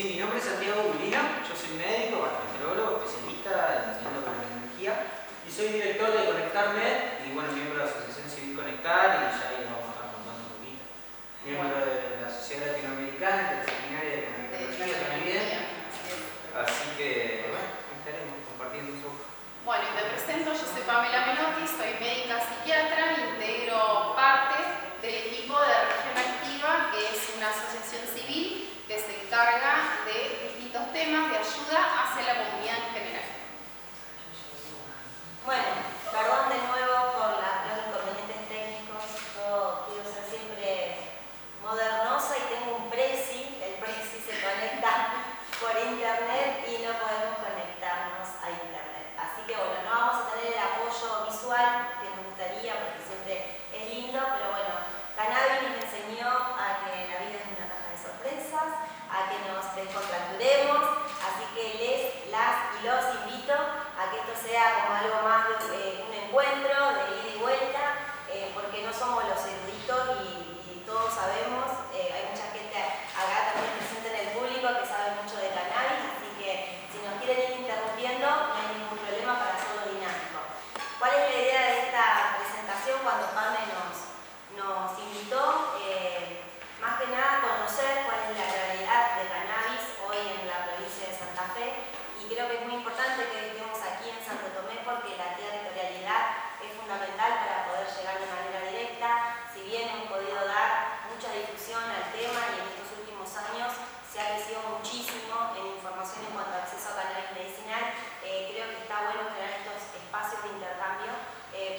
Sí, mi nombre es Santiago Bulina, yo soy médico, gastroenterólogo, especialista en endocrinología y soy director de Conectar.net y bueno, miembro de la Asociación Civil Conectar y ya ahí vamos a estar contando un poquito. Miembro de la Sociedad Latinoamericana Interdisciplinaria de Endocrinología también. Así que bueno, estaremos compartiendo un poco. Bueno, te presento, yo soy Pamela Menotti, soy médica psiquiatra, integro parte del equipo de Región Activa, que es una asociación civil que se encarga de distintos temas de ayuda hacia la comunidad en general. Bueno, perdón de nuevo por los inconvenientes técnicos. Yo quiero ser siempre modernosa y tengo un Prezi. El Prezi se conecta por internet y no podemos conectarnos a internet. Así que bueno, no vamos a tener el apoyo visual que nos gustaría porque siempre es lindo, pero bueno, Cannabis nos enseñó a que la vida es una caja de sorpresas, a que nos descontracturemos, así que las y los invito a que esto sea como algo más de un encuentro, de ida y vuelta, porque no somos los eruditos y todos sabemos, hay mucha gente acá también presente en el público que sabe mucho de cannabis, así que si nos quieren ir interrumpiendo no hay ningún problema para hacerlo dinámico. ¿Cuál es la idea de esta presentación cuando Pame nos invitó? Más que nada conocer cuál es la realidad de cannabis hoy en la provincia de Santa Fe y creo que es muy importante que estemos aquí en Santo Tomé porque la territorialidad es fundamental para poder llegar de manera directa. Si bien hemos podido dar mucha difusión al tema y en estos últimos años se ha crecido muchísimo en información en cuanto a acceso a cannabis medicinal, creo que está bueno generar estos espacios de intercambio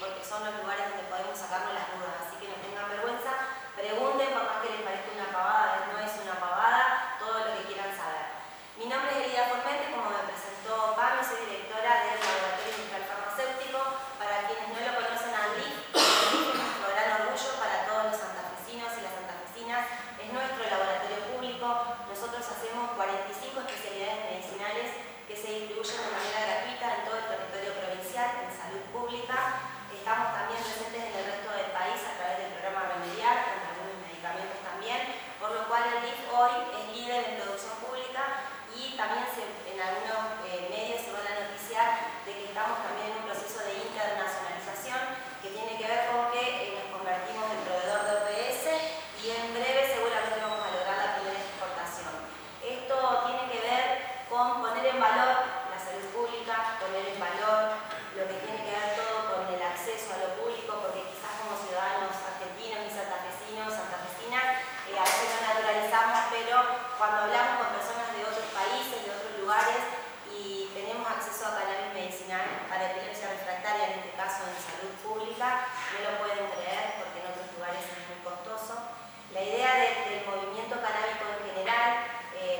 porque son los lugares donde podemos sacarnos las dudas, así que no tengan vergüenza. Pregunten, por más que les parezca una pavada, no es una pavada, todo lo que quieran saber. Mi nombre es Elida Formente, como me presentó Pam, soy directora del Laboratorio Industrial Farmacéutico. Para quienes no lo conocen, al LIF, es nuestro gran orgullo para todos los santafesinos y las santafesinas, es nuestro laboratorio público. Nosotros hacemos 45 especialidades medicinales que se distribuyen de manera gratuita en todo el territorio provincial, en salud pública. Estamos también presentes en el resto del país a través del programa Remediar, con algunos medicamentos también, por lo cual el DIF hoy es líder en producción pública y también en algunos medios se van a noticiar de que estamos también en un proceso de internacionalización que tiene que ver con que nos convertimos en proveedor de OPS y en breve seguramente vamos a lograr la primera exportación. Esto tiene que ver con poner en valor la salud pública, poner en valor lo que tiene que ver todo con el acceso a lo público, porque quizás como ciudadanos argentinos y santafesinos, santafesinas, a veces no naturalizamos, pero cuando hablamos con personas de otros países, de otros lugares, y tenemos acceso a cannabis medicinal para epilepsia refractaria, en este caso en salud pública, no lo pueden creer porque en otros lugares es muy costoso. La idea del movimiento canábico en general,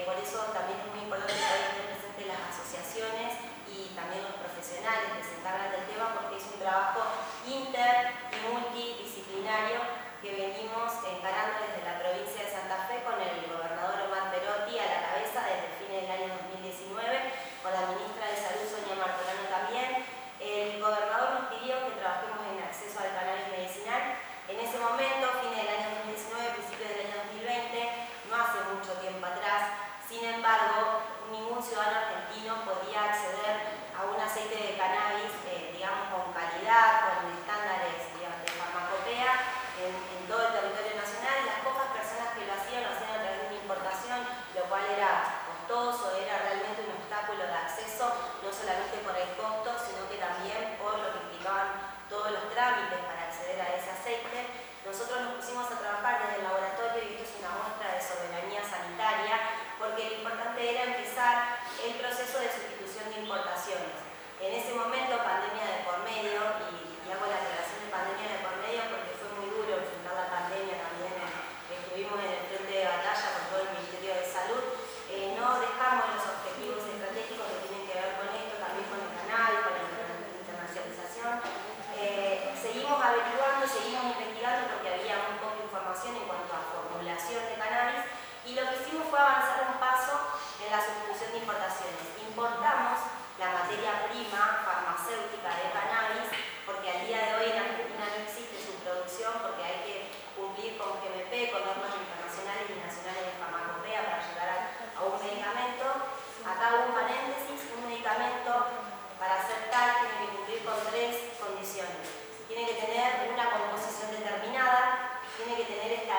por eso también es muy importante que estén presentes las asociaciones y también los profesionales que se encargan del tema, porque es un trabajo inter y multidisciplinario que venimos encarando desde la provincia de Santa Fe con el gobernador Omar Perotti a la cabeza desde fines del año 2019, con la ministra de Salud Sonia Martorano también. El gobernador nos pidió que trabajemos en acceso al cannabis medicinal. En ese momento, fines del año 2019, principios del año 2020, no hace mucho tiempo atrás, sin embargo, ningún ciudadano argentino podía acceder a un aceite de cannabis, digamos, con calidad, con estándares, digamos, de farmacopea en todo el territorio nacional. Las pocas personas que lo hacían a través de una importación, lo cual era costoso, era realmente un obstáculo de acceso, no solamente por el costo, sino que también por lo que implicaban todos los trámites para acceder a ese aceite. Nosotros nos pusimos a trabajar desde el laboratorio y esto es una muestra de soberanía sanitaria, porque lo importante era empezar el proceso de sustitución de importaciones. En ese momento, pandemia de por medio, y hago la aclaración de pandemia de por medio porque fue muy duro enfrentar la pandemia también, estuvimos en el frente de batalla con todo el Ministerio de Salud, no dejamos los objetivos estratégicos que tienen que ver con esto, también con el cannabis, con la internacionalización. Seguimos averiguando, seguimos investigando porque había muy poca información en cuanto a formulación de cannabis y lo que hicimos fue avanzar un paso en la sustitución de importaciones. Importamos la materia prima farmacéutica de cannabis porque al día de hoy en Argentina no existe su producción porque hay que cumplir con GMP, con normas internacionales y nacionales de farmacopea para llegar a un medicamento.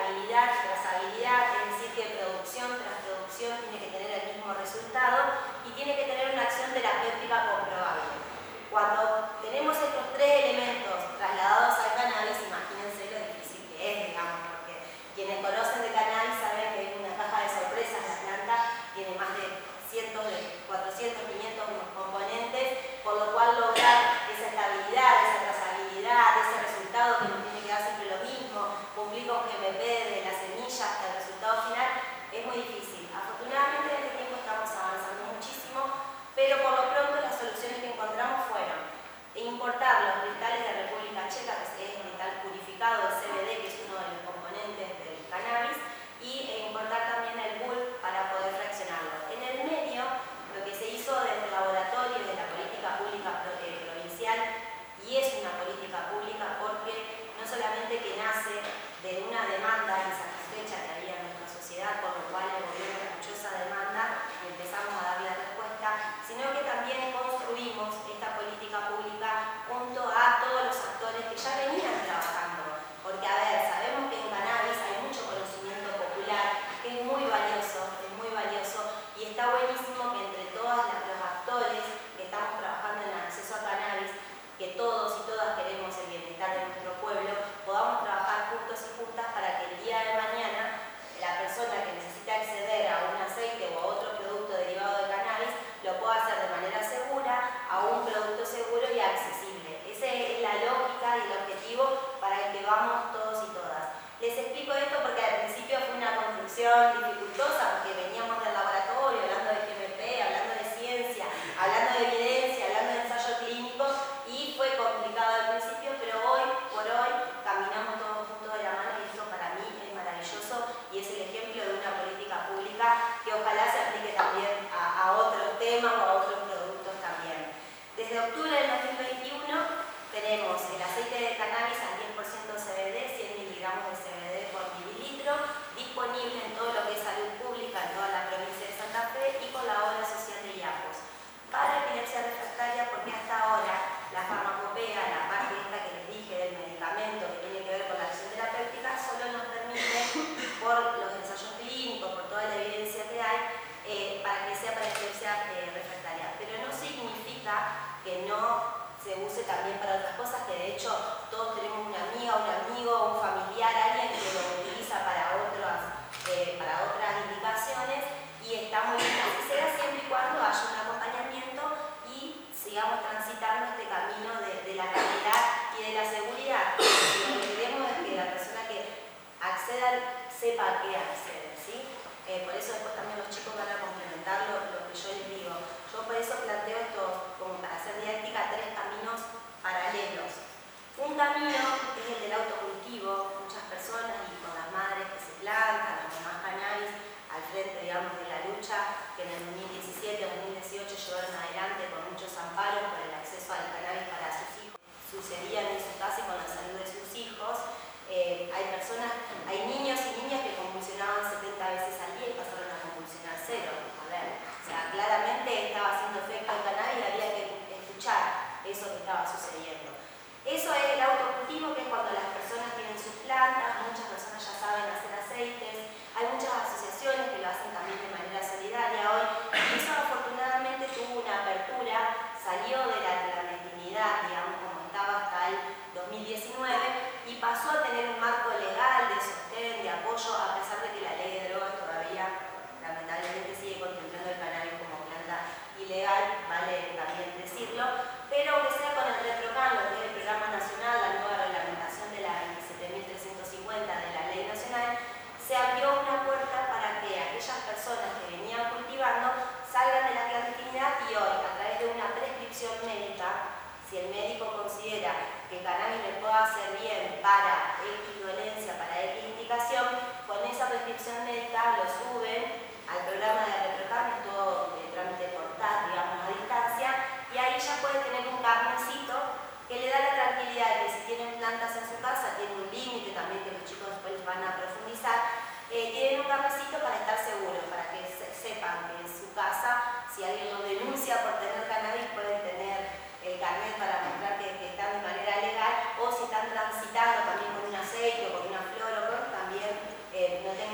replicabilidad y trazabilidad, es decir, que producción tras producción tiene que tener el mismo resultado y tiene que tener una acción terapéutica comprobable. Cuando tenemos estos tres elementos trasladados al cannabis, imagínense lo difícil que es, digamos, porque quienes conocen de cannabis saben que es una caja de sorpresas. La planta tiene más de cientos de 400, 500 componentes, por lo cual lograr esa estabilidad, esa trazabilidad, ese resultado que nos tiene que dar siempre lo mismo, cumplir con GMP desde la semilla hasta el resultado final, es muy difícil. Afortunadamente en este tiempo estamos avanzando muchísimo, pero por lo pronto las soluciones que encontramos fueron importar los cristales de República Checa, que es cristal purificado, el CBD, que es uno de los componentes del cannabis, y importar también el bulb para poder fraccionarlo. En el medio, lo que se hizo desde el laboratorio, desde la política pública provincial, y es una política pública porque no solamente que nace de una demanda insatisfecha que había en nuestra sociedad, por lo cual el gobierno escuchó esa demanda y empezamos a darle respuesta, sino que también construimos esta política pública junto a todos los actores que ya venían trabajando. Porque, a ver, sabemos que en cannabis hay mucho conocimiento popular, que es muy valioso, y está buenísimo que entre todos los actores que estamos trabajando en el acceso a cannabis, que todos y todas queremos el bienestar de nuestro pueblo, podamos trabajar juntos y juntas para que el día de mañana la persona que necesite acceder a un aceite o a otro producto derivado de cannabis lo pueda hacer de manera segura, a un producto seguro y accesible. Esa es la lógica y el objetivo para el que vamos todos y todas. Les explico esto porque al principio fue una construcción dificultosa, porque veníamos del laboratorio hablando de GMP, hablando de ciencia, hablando de evidencia, hablando de ensayo clínico, y fue complicado al principio, pero hoy por hoy caminamos todos juntos de la mano y esto para mí es maravilloso y es el ejemplo de una política pública que ojalá se aplique también a otros temas o a otros productos también. Desde octubre del 2021 tenemos el aceite de cannabis al 10% CBD, 100 miligramos de CBD por mililitro, disponible en todo lo que es salud pública en toda la provincia de Santa Fe y con la obra social de IAPOS. Para epilepsia refractaria, porque hasta ahora la farmacopea, la parte esta que les dije del medicamento que tiene que ver con la acción terapéutica, solo nos permite, por los ensayos clínicos, por toda la evidencia que hay, para que sea para epilepsia refractaria. Pero no significa que no se use también para otras cosas, que de hecho todos tenemos una amiga, un amigo, un familiar, alguien que lo utiliza para otras indicaciones, y está muy bien que sea siempre y cuando haya un acompañamiento y sigamos transitando este camino de la calidad y de la seguridad. Lo que queremos es que la persona que acceda sepa a qué accede, ¿sí? Por eso después también los chicos van a complementar lo que yo les digo. Yo por eso planteo esto, como para hacer didáctica, tres caminos paralelos. Un camino es el del autocultivo, muchas personas y con las madres que se plantan, las mamás cannabis, al frente, digamos, de la lucha que en el 2017 o 2018 llevaron adelante con muchos amparos por el acceso al cannabis para sus hijos. Sucedían en su casa y con la salud de sus hijos. Hay niños y niñas que convulsionaban 70 veces al día y pasaron a convulsionar 0. A ver, o sea, claramente estaba haciendo efecto el cannabis y había que escuchar eso que estaba sucediendo. Eso es el autocultivo, que es cuando las personas tienen sus plantas,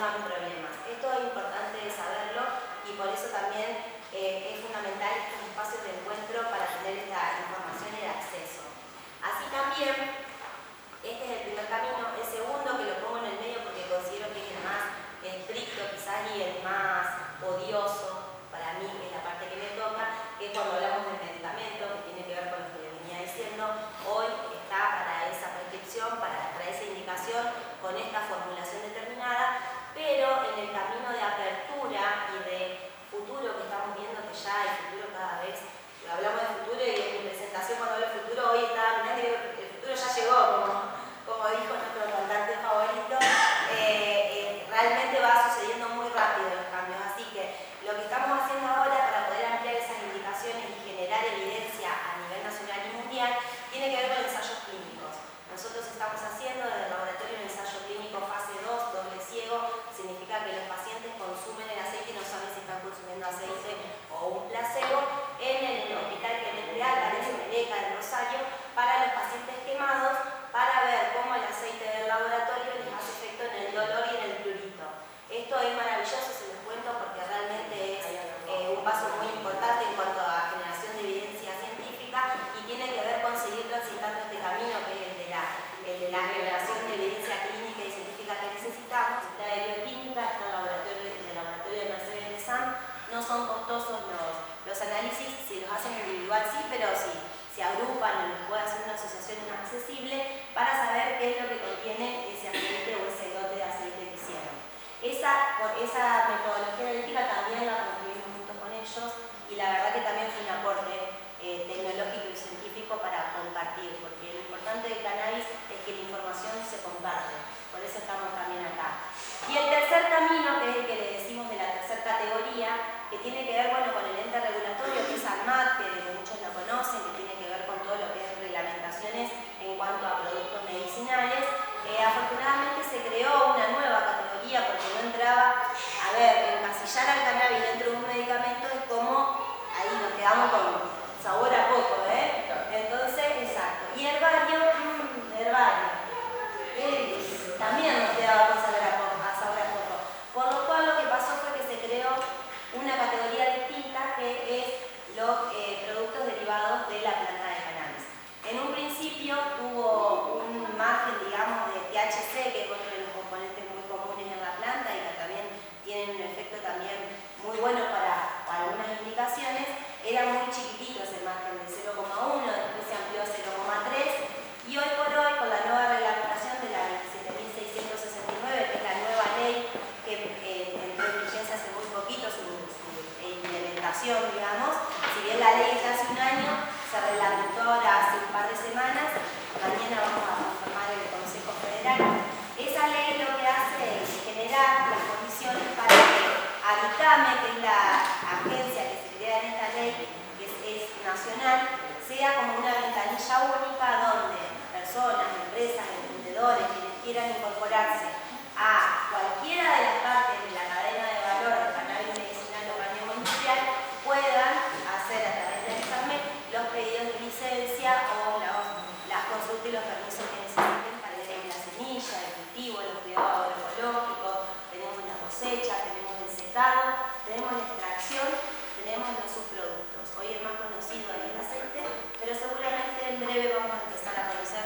tengan problemas. Esto es importante saberlo y por eso también es fundamental estos espacios de encuentro para tener esta información y el acceso. Así también, este es el primer camino. El segundo, que lo pongo en el medio porque considero que es el más estricto quizás y el más odioso para mí, que es la parte que me toca, que es cuando hablamos del medicamento, que tiene que ver con lo que le venía diciendo. Hoy está para esa prescripción, para esa indicación, con esta formulación determinada, pero en el camino de apertura y de futuro que estamos viendo, que ya el futuro cada vez, hablamos de futuro y en mi presentación cuando hablo de futuro, hoy está, mirá que el futuro ya llegó, como dijo nuestro cantante favorito, realmente va sucediendo muy rápido los cambios, así que lo que estamos haciendo ahora para poder ampliar esas indicaciones y generar evidencia a nivel nacional y mundial, tiene que ver con ensayos clínicos. Nosotros estamos haciendo desde el laboratorio un ensayo clínico fase 2, doble ciego, significa que los pacientes consumen el aceite y no saben si están consumiendo aceite o un placebo, en el Hospital Clemente Álvarez, en ECA del Rosario, para los pacientes quemados, para ver cómo el aceite del laboratorio les hace efecto en el dolor y en el prurito. Esto es maravilloso, se los cuento, porque realmente es un paso muy importante en cuanto a generación de evidencia científica y tiene que ver con seguir transitando este camino que es el de la generación de evidencia clínica y científica que necesitamos. La de bioquímica está en el laboratorio de Mercedes de San. No son costosos los análisis, si los hacen individual sí, pero sí, se agrupan o los puede hacer una asociación más accesible para saber qué es lo que contiene ese aceite o ese lote de aceite que hicieron. Esa metodología analítica también la construimos junto con ellos y la verdad que también fue un aporte tecnológico y científico para compartir, porque lo importante del cannabis es que la información se comparte, por eso estamos también acá. Y el tercer camino, que es el que le decimos de la tercera categoría, que tiene que ver con el ente regulatorio, que es ANMAT, que muchos lo conocen, que tiene que ver con todo lo que es reglamentaciones en cuanto a productos medicinales. Afortunadamente se creó una nueva categoría porque no entraba, encasillar al cannabis dentro de un medicamento es como, ahí nos quedamos con sabor a poco, Entonces, exacto. Y herbario, también nos quedaba con sabor a poco. Por lo cual lo que pasó fue que se creó una categoría distinta que es los productos derivados de la planta de cannabis. En un principio tuvo un margen, digamos, de THC, que es otro de los componentes muy comunes en la planta y que también tienen un efecto también muy bueno para algunas indicaciones. Era muy chiquitito ese margen de 0,1, después se amplió a 0,3 y hoy por hoy con la nueva reglamentación de la 27.669, que es la nueva ley que entró en vigencia hace muy poquito, su implementación, digamos, si bien la ley es de hace un año, se reglamentó ahora hace un par de semanas, mañana vamos a conformar el Consejo Federal. Esa ley lo que hace es generar las condiciones para que Habitame, que es la agencia que se crea en esta ley, que es nacional, sea como una ventanilla única donde personas, empresas, emprendedores, quienes quieran incorporarse a cualquiera de las partes de la cadena de valor del cannabis medicinal o cáñamo industrial puedan hacer a través de Habitame los pedidos de licencia o las consultas y los permisos que necesiten para la semilla, el cultivo, los cuidados agroecológicos, tenemos la cosecha, tenemos el secado, tenemos la extracción, tenemos los subproductos. Hoy el más conocido es el aceite, pero seguramente en breve vamos a empezar a conocer,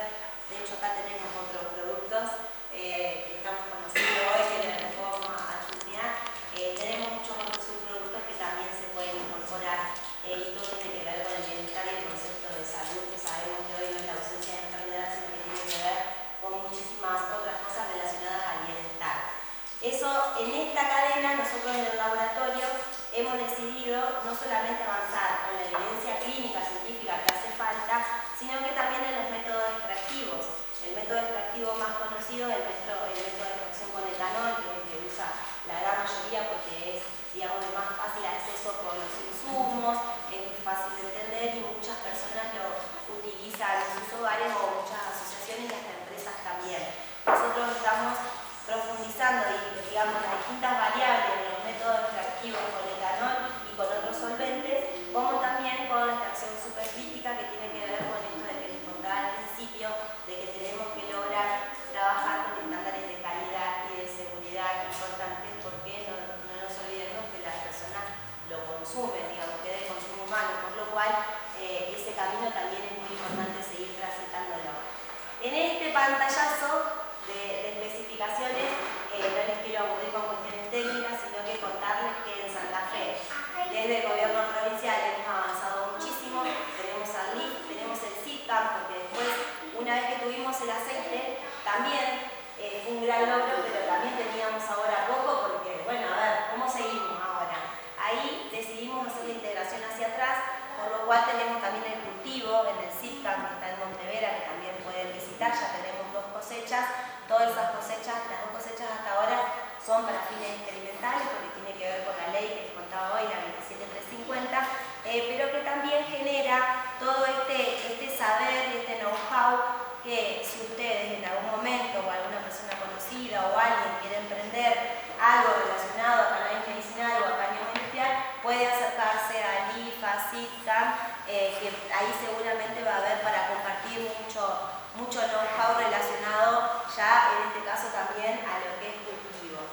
de hecho acá tenemos otros productos que estamos conociendo hoy, que les vamos a chusmear. Tenemos muchos otros subproductos que también se pueden incorporar y todo tiene que ver con el bienestar y el concepto de salud, que sabemos que hoy no es la ausencia de enfermedad, sino que tiene que ver con muchísimas otras cosas relacionadas al bienestar. Eso, en esta cadena, nosotros en el laboratorio hemos decidido no solamente avanzar en la evidencia clínica, científica que hace falta, sino que también en los métodos extractivos. El método extractivo más conocido es el método de extracción con etanol, que es el que usa la gran mayoría porque es, digamos, de más fácil acceso por los insumos, es muy fácil de entender y muchas personas lo utilizan en sus hogares o muchas asociaciones y hasta empresas también. Nosotros estamos profundizando y, digamos, las distintas variables de los métodos extractivos con etanol y con otros solventes, como también con la extracción supercrítica, que tiene que ver con esto de que la teníamos ahora rojo porque, bueno, a ver, ¿cómo seguimos ahora? Ahí decidimos hacer la integración hacia atrás, por lo cual tenemos también el cultivo en el CITCAM, que está en Montevera, que también pueden visitar. Ya tenemos 2 cosechas. Todas esas cosechas, las 2 cosechas hasta ahora son para fines experimentales, porque tiene que ver con la ley que les contaba hoy, la 27350, pero que también genera todo este saber y este know-how que si ustedes en algún momento o alguna persona conocida o alguien quiere emprender algo relacionado a cannabis medicinal o a caña industrial, puede acercarse al IFA, CITCAM, que ahí seguramente va a haber para compartir mucho know-how relacionado ya en este caso también a lo que es cultivo.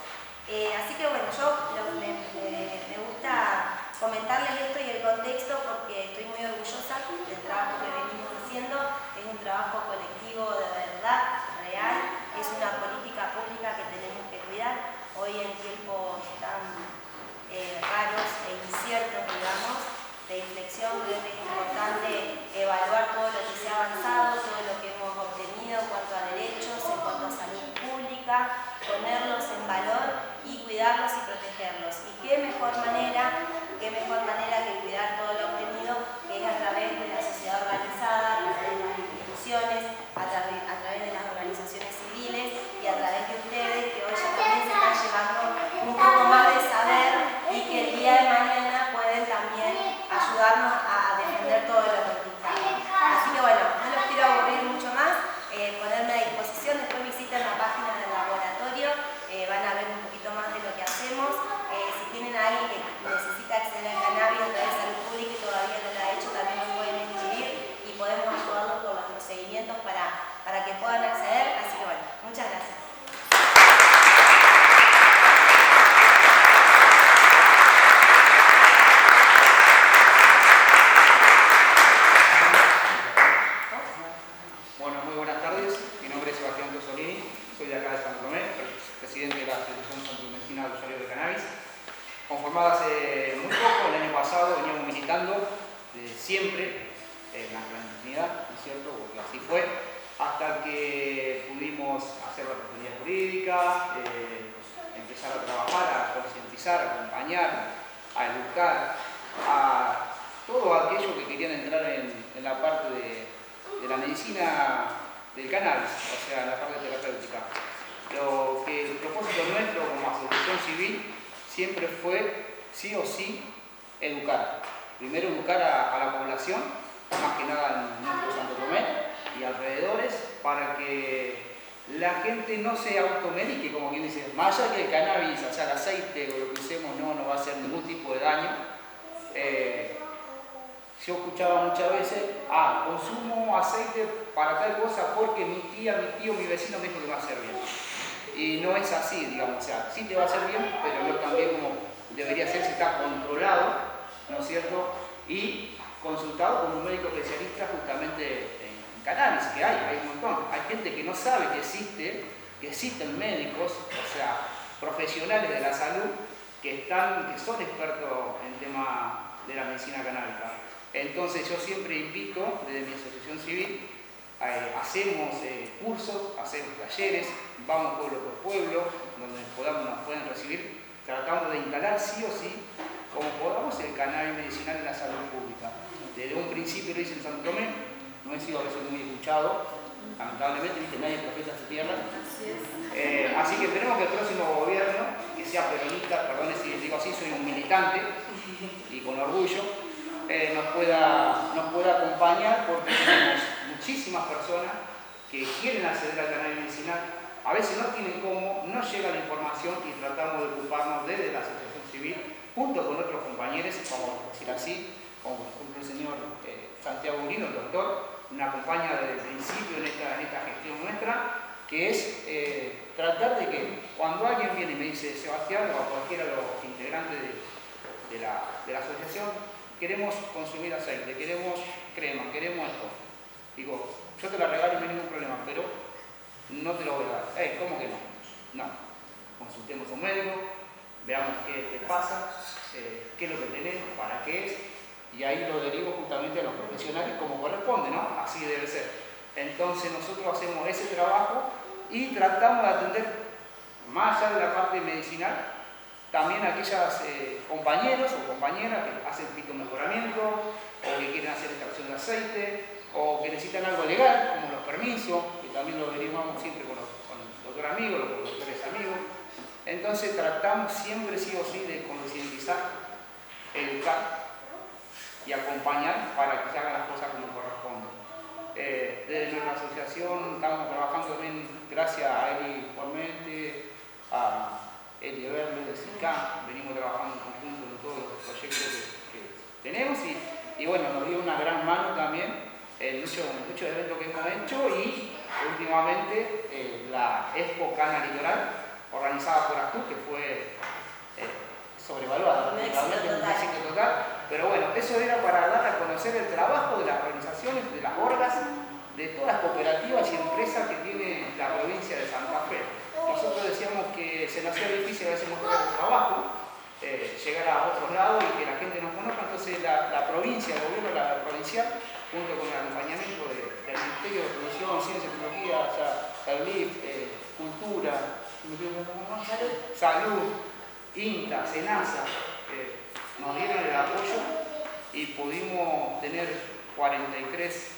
Así que bueno, me gusta comentarles esto y el contexto porque estoy muy orgullosa del trabajo que venimos haciendo. Es un trabajo colectivo de verdad, real, es una política pública que tenemos que cuidar. Hoy en tiempos tan raros e inciertos, digamos, de inflexión, creo que es importante evaluar todo lo que se ha avanzado, todo lo que hemos obtenido en cuanto a derechos, en cuanto a salud pública, ponerlos en valor y cuidarlos y protegerlos. Y qué mejor manera que cuidar todo lo obtenido, que es a través de la sociedad organizada, a través de las instituciones, a través de las organizaciones civiles y a través de ustedes, que hoy ya también se están llevando un poco más de saber y que el día de mañana pueden también ayudarnos a defender todo lo conquistado. Así que bueno, no los quiero aburrir mucho más, ponerme a disposición. Después visiten la página del laboratorio, van a ver un poquito más de lo que hacemos. Si tienen a alguien que necesita acceder al cannabis a través de salud pública y todavía no lo ha hecho, también nos pueden escribir y podemos ayudarlos con los procedimientos para que puedan acceder. Así que bueno, muchas gracias. Bueno, muy buenas tardes. Mi nombre es Sebastián Tosolini, soy de acá de San Tomé, presidente de la Asociación Santomecina de Usuarios de Cannabis. Conformada hace muy poco, el año pasado veníamos militando siempre en la clandestinidad, ¿no es cierto? Porque así fue, hasta que pudimos hacer la responsabilidad jurídica, empezar a trabajar, a concientizar, a acompañar, a educar a todo aquello que querían entrar en la parte de la medicina del cannabis, o sea, la parte terapéutica. Lo que el propósito nuestro como asociación civil siempre fue, sí o sí, educar. Primero educar a la población, más que nada en nuestro Santo Tomé y alrededores, para que la gente no se automedique, como quien dice, más allá que el cannabis, o sea, el aceite o lo que usemos no va a hacer ningún tipo de daño. Yo escuchaba muchas veces, consumo aceite para tal cosa porque mi tía, mi tío, mi vecino me dijo que me va a hacer bien. Y no es así, digamos, o sea, sí te va a hacer bien, pero no también como debería ser si está controlado, ¿no es cierto? Y consultado con un médico especialista justamente en cannabis, que hay un montón. Hay gente que no sabe que existen médicos, o sea, profesionales de la salud, que son expertos en tema de la medicina canábica. Entonces yo siempre invito, desde mi asociación civil, hacemos cursos, hacemos talleres, vamos pueblo por pueblo, donde nos pueden recibir, tratamos de instalar sí o sí, como podamos, el cannabis medicinal en la salud pública. Desde un principio lo hice en Santo Tomé, no he sido a veces muy escuchado, lamentablemente, ¿viste? Nadie es profeta en su tierra. Así que esperemos que el próximo gobierno, que sea peronista, perdón si les digo así, soy un militante y con orgullo, nos pueda acompañar, porque tenemos muchísimas personas que quieren acceder al cannabis medicinal, a veces no tienen cómo, no llega la información y tratamos de ocuparnos desde la asociación civil, junto con otros compañeros, vamos a decir así, como por ejemplo el señor Santiago Urino, el doctor, me acompaña desde el principio en esta gestión nuestra, que es tratar de que cuando alguien viene y me dice, Sebastián, o cualquiera de los integrantes de la asociación, queremos consumir aceite, queremos crema, queremos esto. Digo, yo te la regalo y no hay ningún problema, pero no te lo voy a dar. ¿Cómo que no? No. Consultemos a un médico, veamos qué te pasa, qué es lo que tenés, para qué es, y ahí lo derivo justamente a los profesionales como corresponde, ¿no? Así debe ser. Entonces nosotros hacemos ese trabajo y tratamos de atender, más allá de la parte medicinal, también aquellas compañeros o compañeras que hacen fitomejoramiento o que quieren hacer extracción de aceite o que necesitan algo legal, como los permisos, que también lo averiguamos siempre con el doctor amigo, los doctores amigos. Entonces tratamos siempre sí o sí de concientizar, educar y acompañar para que se hagan las cosas como corresponde. Desde nuestra asociación estamos trabajando también, gracias a Eli Formente, a Eli Everle de SICA, venimos trabajando en conjunto en todos los proyectos que tenemos y bueno, nos dio una gran mano también en muchos eventos que hemos hecho y últimamente la Expo Cana Litoral, organizada por Actur, que fue sobrevaluada, Un éxito total. Pero bueno, eso era para dar a conocer el trabajo de las organizaciones, de las orgas, de todas las cooperativas y empresas que tiene la provincia de Santa Fe. Nosotros decíamos que se nos hacía difícil a veces mostrar el trabajo, llegar a otros lados y que la gente nos conozca, entonces la provincia, el gobierno provincial, junto con el acompañamiento del Ministerio de Producción, Ciencia y Tecnología, o sea, el LIF, Cultura, Salud, INTA, SENASA, nos dieron el apoyo y pudimos tener 43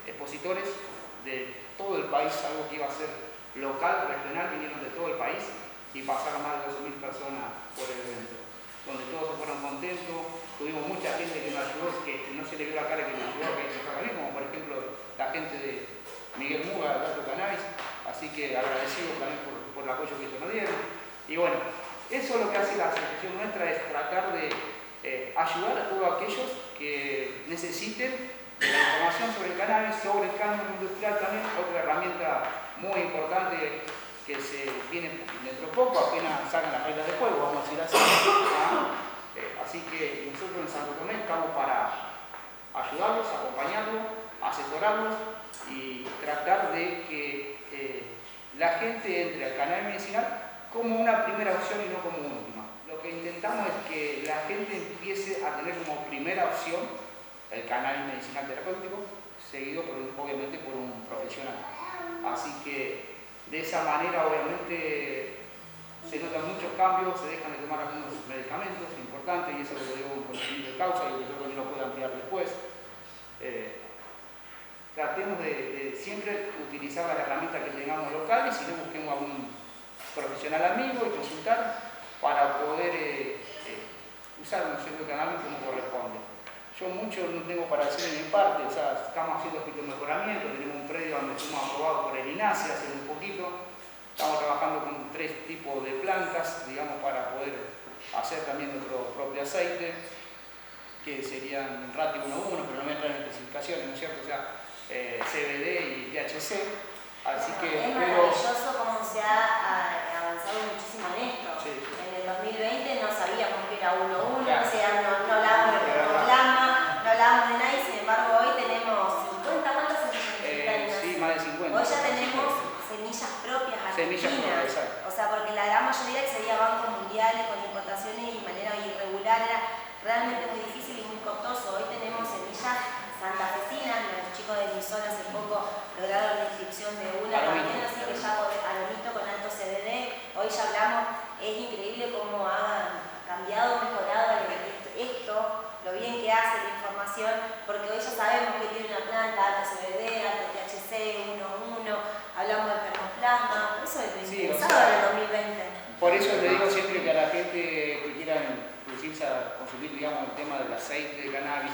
expositores de todo el país, algo que iba a ser local, regional, vinieron de todo el país y pasaron más de 12.000 personas por el evento, donde todos se fueron contentos. Tuvimos mucha gente que nos ayudó, que no se le vio la cara que nos ayudó, que se también, como por ejemplo la gente de Miguel Muga, del Gato Cannabis, así que agradecido también por el apoyo que ellos nos dieron. Y bueno, eso es lo que hace la asociación nuestra, es tratar de ayudar a todos aquellos que necesiten la información sobre el cannabis, sobre el cáñamo industrial también, otra herramienta muy importante que se viene dentro de poco, apenas salgan las reglas de juego, vamos a decir así. Así que nosotros en Santo Tomé estamos para ayudarlos, acompañarlos, asesorarlos y tratar de que la gente entre al cannabis medicinal como una primera opción y no como última. Lo que intentamos es que la gente empiece a tener como primera opción el cannabis medicinal terapéutico, seguido obviamente por un profesional. Así que de esa manera obviamente se notan muchos cambios, se dejan de tomar algunos medicamentos importantes y eso lo digo un conocimiento de causa y yo creo que lo puedo ampliar después. Tratemos de siempre utilizar las herramientas que tengamos locales y no busquemos a un profesional amigo y consultar para poder usar un centro de cannabis como corresponde. Yo mucho no tengo para hacer en mi parte, o sea, estamos haciendo fitomejoramiento, tenemos un predio donde fuimos aprobados por el INASE hace un poquito, estamos trabajando con 3 tipos de plantas, digamos, para poder hacer también nuestro propio aceite, que serían Ratio 1.1, pero no me entran en especificaciones, ¿no es cierto? O sea, CBD y THC. Así que es maravilloso cómo se ha avanzado muchísimo en esto. Sí. En el 2020 no sabíamos que era 1.1, claro. O sea, no hablábamos de proclama, no hablábamos de nada y sin embargo hoy tenemos 50, ¿cuántas semillas? Sí, más de 50. Hoy ya tenemos semillas propias argentinas. O sea, porque la gran mayoría accedía a bancos mundiales con importaciones y manera irregular, era realmente muy difícil y muy costoso. Hoy tenemos semillas santafesinas, los chicos de mi zona hace poco lograron la inscripción de una también, así que ya aromito con alto CBD. Hoy ya hablamos, es increíble cómo ha cambiado, mejorado esto, lo bien que hace la información, porque hoy ya sabemos que tiene una planta, alto CBD, alto THC, 1.1, hablamos de germoplasma, eso es pensado en el 2020. Por eso le digo siempre que a la gente que quiera introducirse a consumir, digamos, el tema del aceite de cannabis,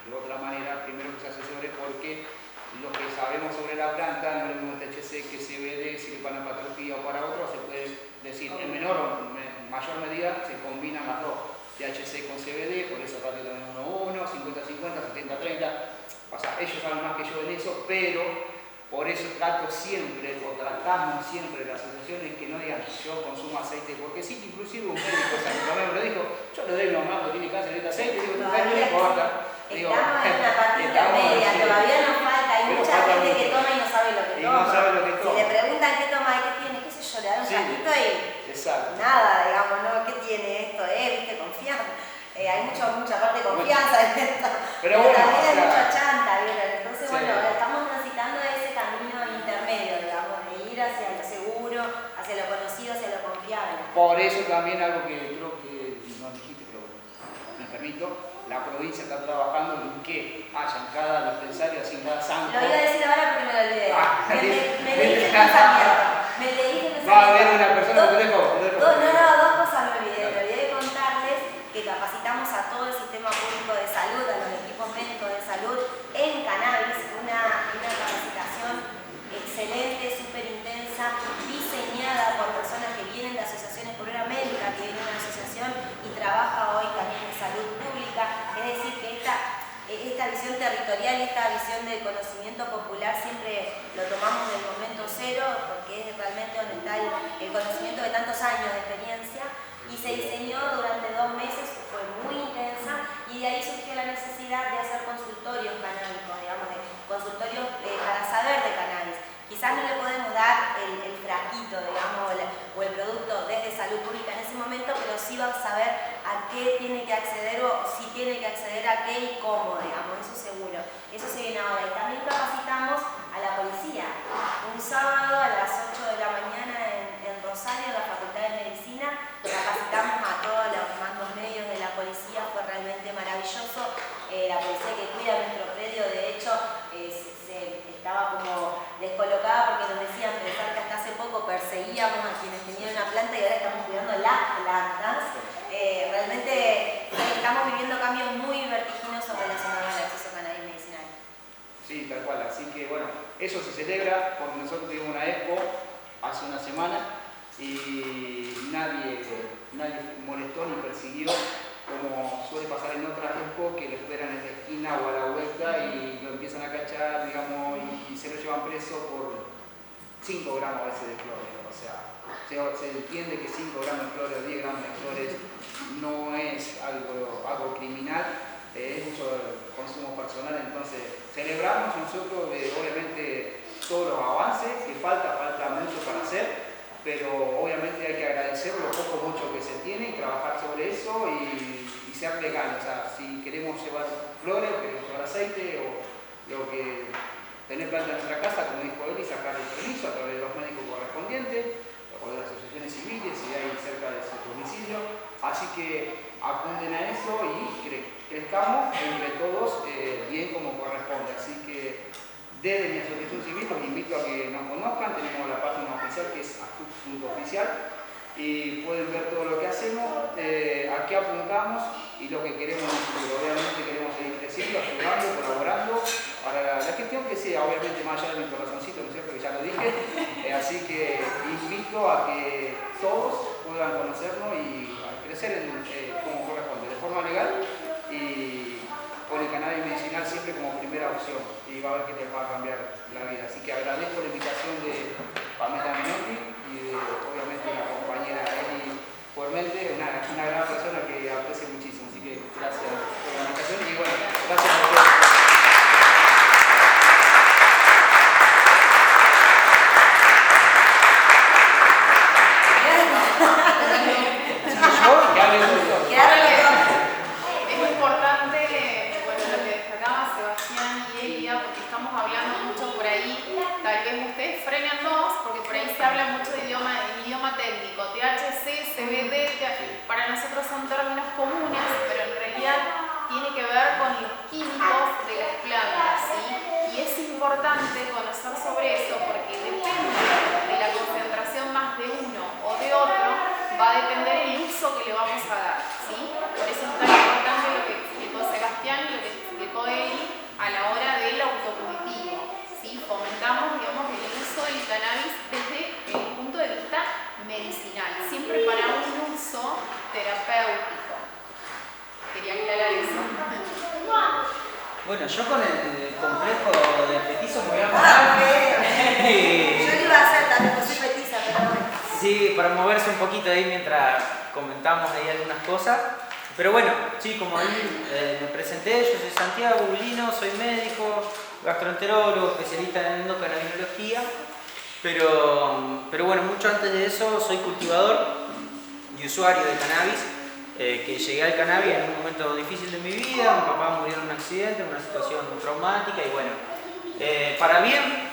de otra manera, primero que se asesore porque lo que sabemos sobre la planta, no es lo mismo THC que CBD, si le para patología o para otro, se puede decir en menor o mayor medida se combinan las dos, THC con CBD, por eso Ratio también 1.1, 50-50, 70-30, o sea, ellos saben más que yo en eso, pero por eso trato siempre, o tratamos siempre las asociaciones que no digan yo consumo aceite, porque sí, inclusive un médico me lo dijo, yo le doy nomás que tiene cáncer de este aceite, digo, no importa. Digo, estamos en una partida media, todavía nos falta, hay mucha gente que toma y no sabe lo que toma. No sabe lo que toma. Si le preguntan qué toma y qué tiene, qué sé yo, le dan un ratito y nada, digamos, ¿no? ¿Qué tiene esto? ¿Viste? Confianza. Hay mucha parte de confianza en esto. Pero bueno, también hay mucha chanta, ¿vieron? Entonces, bueno, estamos transitando ese camino intermedio, digamos, de ir hacia lo seguro, hacia lo conocido, hacia lo confiado. viable. Por eso también algo que creo que no dijiste, pero me permito, la provincia está trabajando en que haya en cada dispensario, así en cada santo. Lo iba a decir ahora porque me lo olvidé. Me leíste el pensamiento. Va a haber una persona que te dejo. Dos cosas me olvidé de contarles que capacitamos a todo el sistema público de salud, a los equipos médicos de salud en cannabis, una capacitación excelente, súper intensa, diseñada por personas que vienen de asociaciones por una médica, que viene de una asociación y trabaja hoy también en salud pública. Es decir, que esta visión territorial, esta visión del conocimiento popular siempre lo tomamos del momento cero, porque es realmente donde está el conocimiento de tantos años de experiencia, y se diseñó durante 2 meses, fue muy intensa, y de ahí surgió la necesidad de hacer consultorios canábicos, digamos, consultorios para saber de cannabis. Quizás no le podemos dar el frasquito, digamos, o el producto desde salud pública en ese momento, pero sí va a saber a qué tiene que acceder o si tiene que acceder a qué y cómo, digamos, eso seguro. Eso se viene ahora. Y también capacitamos a la policía. Un sábado a las 8 de la mañana en Rosario, en la Facultad de Medicina, capacitamos a todos los mandos medios de la policía, fue realmente maravilloso. La policía que cuida nuestro predio, de hecho, estaba como descolocada porque nos decían pensar que hasta hace poco perseguíamos a quienes tenían una planta y ahora estamos cuidando las plantas. Realmente estamos viviendo cambios muy vertiginosos relacionados al acceso a cannabis medicinal. Sí, tal cual. Así que bueno, eso se celebra porque nosotros tuvimos una expo hace una semana y nadie molestó ni persiguió, como suele pasar en otras expo, que lo esperan en la esquina o a la vuelta y lo empiezan a cachar, digamos, y se lo llevan preso por 5 gramos a veces de flores. O sea, se entiende que 5 gramos de flores o 10 gramos de flores no es algo criminal, es mucho consumo personal. Entonces, celebramos nosotros obviamente todos los avances, que falta mucho para hacer, pero obviamente hay que agradecer lo poco mucho que se tiene y trabajar sobre eso y ser legal. O sea, si queremos llevar flores, queremos llevar aceite o lo que tener planta en nuestra casa, como dijo él, y sacar el permiso a través de los médicos correspondientes o de las asociaciones civiles si hay cerca de su domicilio. Así que acunden a eso y crezcamos entre todos bien como corresponde. Así que desde mi asociación civil los invito a que nos conozcan. Tenemos la página oficial que es astuc.oficial y pueden ver todo lo que hacemos, a qué apuntamos y lo que queremos en el futuro. Obviamente queremos seguir creciendo, ayudando, colaborando para la gestión que sea, obviamente más allá de mi corazoncito, ¿no es cierto? Que ya lo dije. Así que invito a que todos puedan conocernos y a crecer como corresponde, de forma legal y con el cannabis medicinal siempre como primera opción, y va a ver que les va a cambiar la vida. Así que agradezco la invitación de Pamela Menotti y obviamente la compañera Eli Formente, una gran persona que aprecio muchísimo. Así que gracias por la invitación y bueno, gracias a ustedes. Es importante, bueno, lo que destacaba Sebastián y Elia, porque estamos hablando mucho por ahí, tal vez ustedes frenennos, porque por ahí se habla mucho de idioma técnico, THC, CBD, para nosotros son términos comunes, pero en realidad tiene que ver con los químicos de las plantas, ¿sí? Y es importante conocer sobre eso, porque depende de la concentración más de uno o de otro, va a depender el uso que le vamos a dar, ¿sí? Por eso es tan importante lo que explicó Sebastián y lo que explicó Eli a la hora del autocultivo, ¿sí? Fomentamos, digamos, el uso del cannabis desde el punto de vista medicinal, siempre para un uso terapéutico. Quería aclarar eso. Bueno, yo con el complejo del petizo me voy a mover. Yo lo iba a hacer también, porque soy petiza, pero bueno. Sí, para moverse un poquito ahí mientras comentamos ahí algunas cosas. Pero bueno, sí, como ahí me presenté, yo soy Santiago Bulino, soy médico, gastroenterólogo, especialista en endocannabinología. Pero bueno, mucho antes de eso soy cultivador y usuario de cannabis. Que llegué al cannabis en un momento difícil de mi vida, mi papá murió en un accidente, en una situación traumática y bueno, para bien,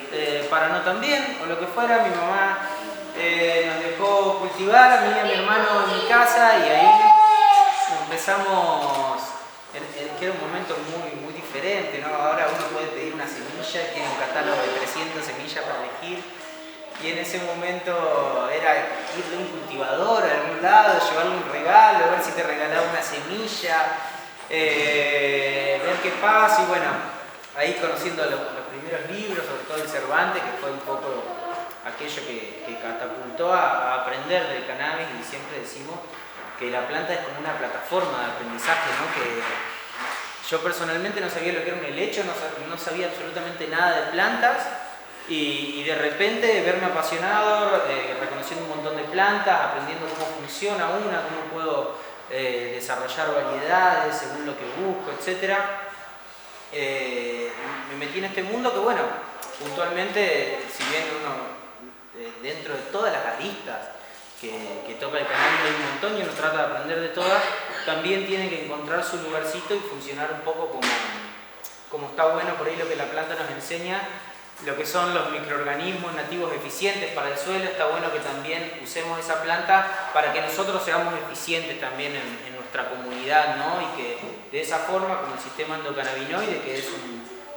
para no tan bien, o lo que fuera, mi mamá nos dejó cultivar a mí y a mi hermano en mi casa y ahí empezamos, que era un momento muy diferente, ¿no? Ahora uno puede pedir una semilla, tiene un catálogo de 300 semillas para elegir y en ese momento era ir de un cultivador a algún lado, llevarle un regalo, ver si te regalaba una semilla, ver qué pasa y bueno, ahí conociendo los primeros libros, sobre todo el Cervantes, que fue un poco aquello que catapultó a aprender del cannabis y siempre decimos que la planta es como una plataforma de aprendizaje, ¿no? Que yo personalmente no sabía lo que era un helecho, no sabía absolutamente nada de plantas y de repente verme apasionado, reconociendo un montón de plantas, aprendiendo cómo funciona una, cómo puedo desarrollar variedades según lo que busco, etc. Me metí en este mundo que bueno, puntualmente, si bien uno dentro de todas las aristas que toca el cannabis hay un montón y uno trata de aprender de todas, también tiene que encontrar su lugarcito y funcionar un poco como está bueno por ahí lo que la planta nos enseña, lo que son los microorganismos nativos eficientes para el suelo. Está bueno que también usemos esa planta para que nosotros seamos eficientes también en nuestra comunidad, ¿no? Y que de esa forma, como el sistema endocannabinoide, que es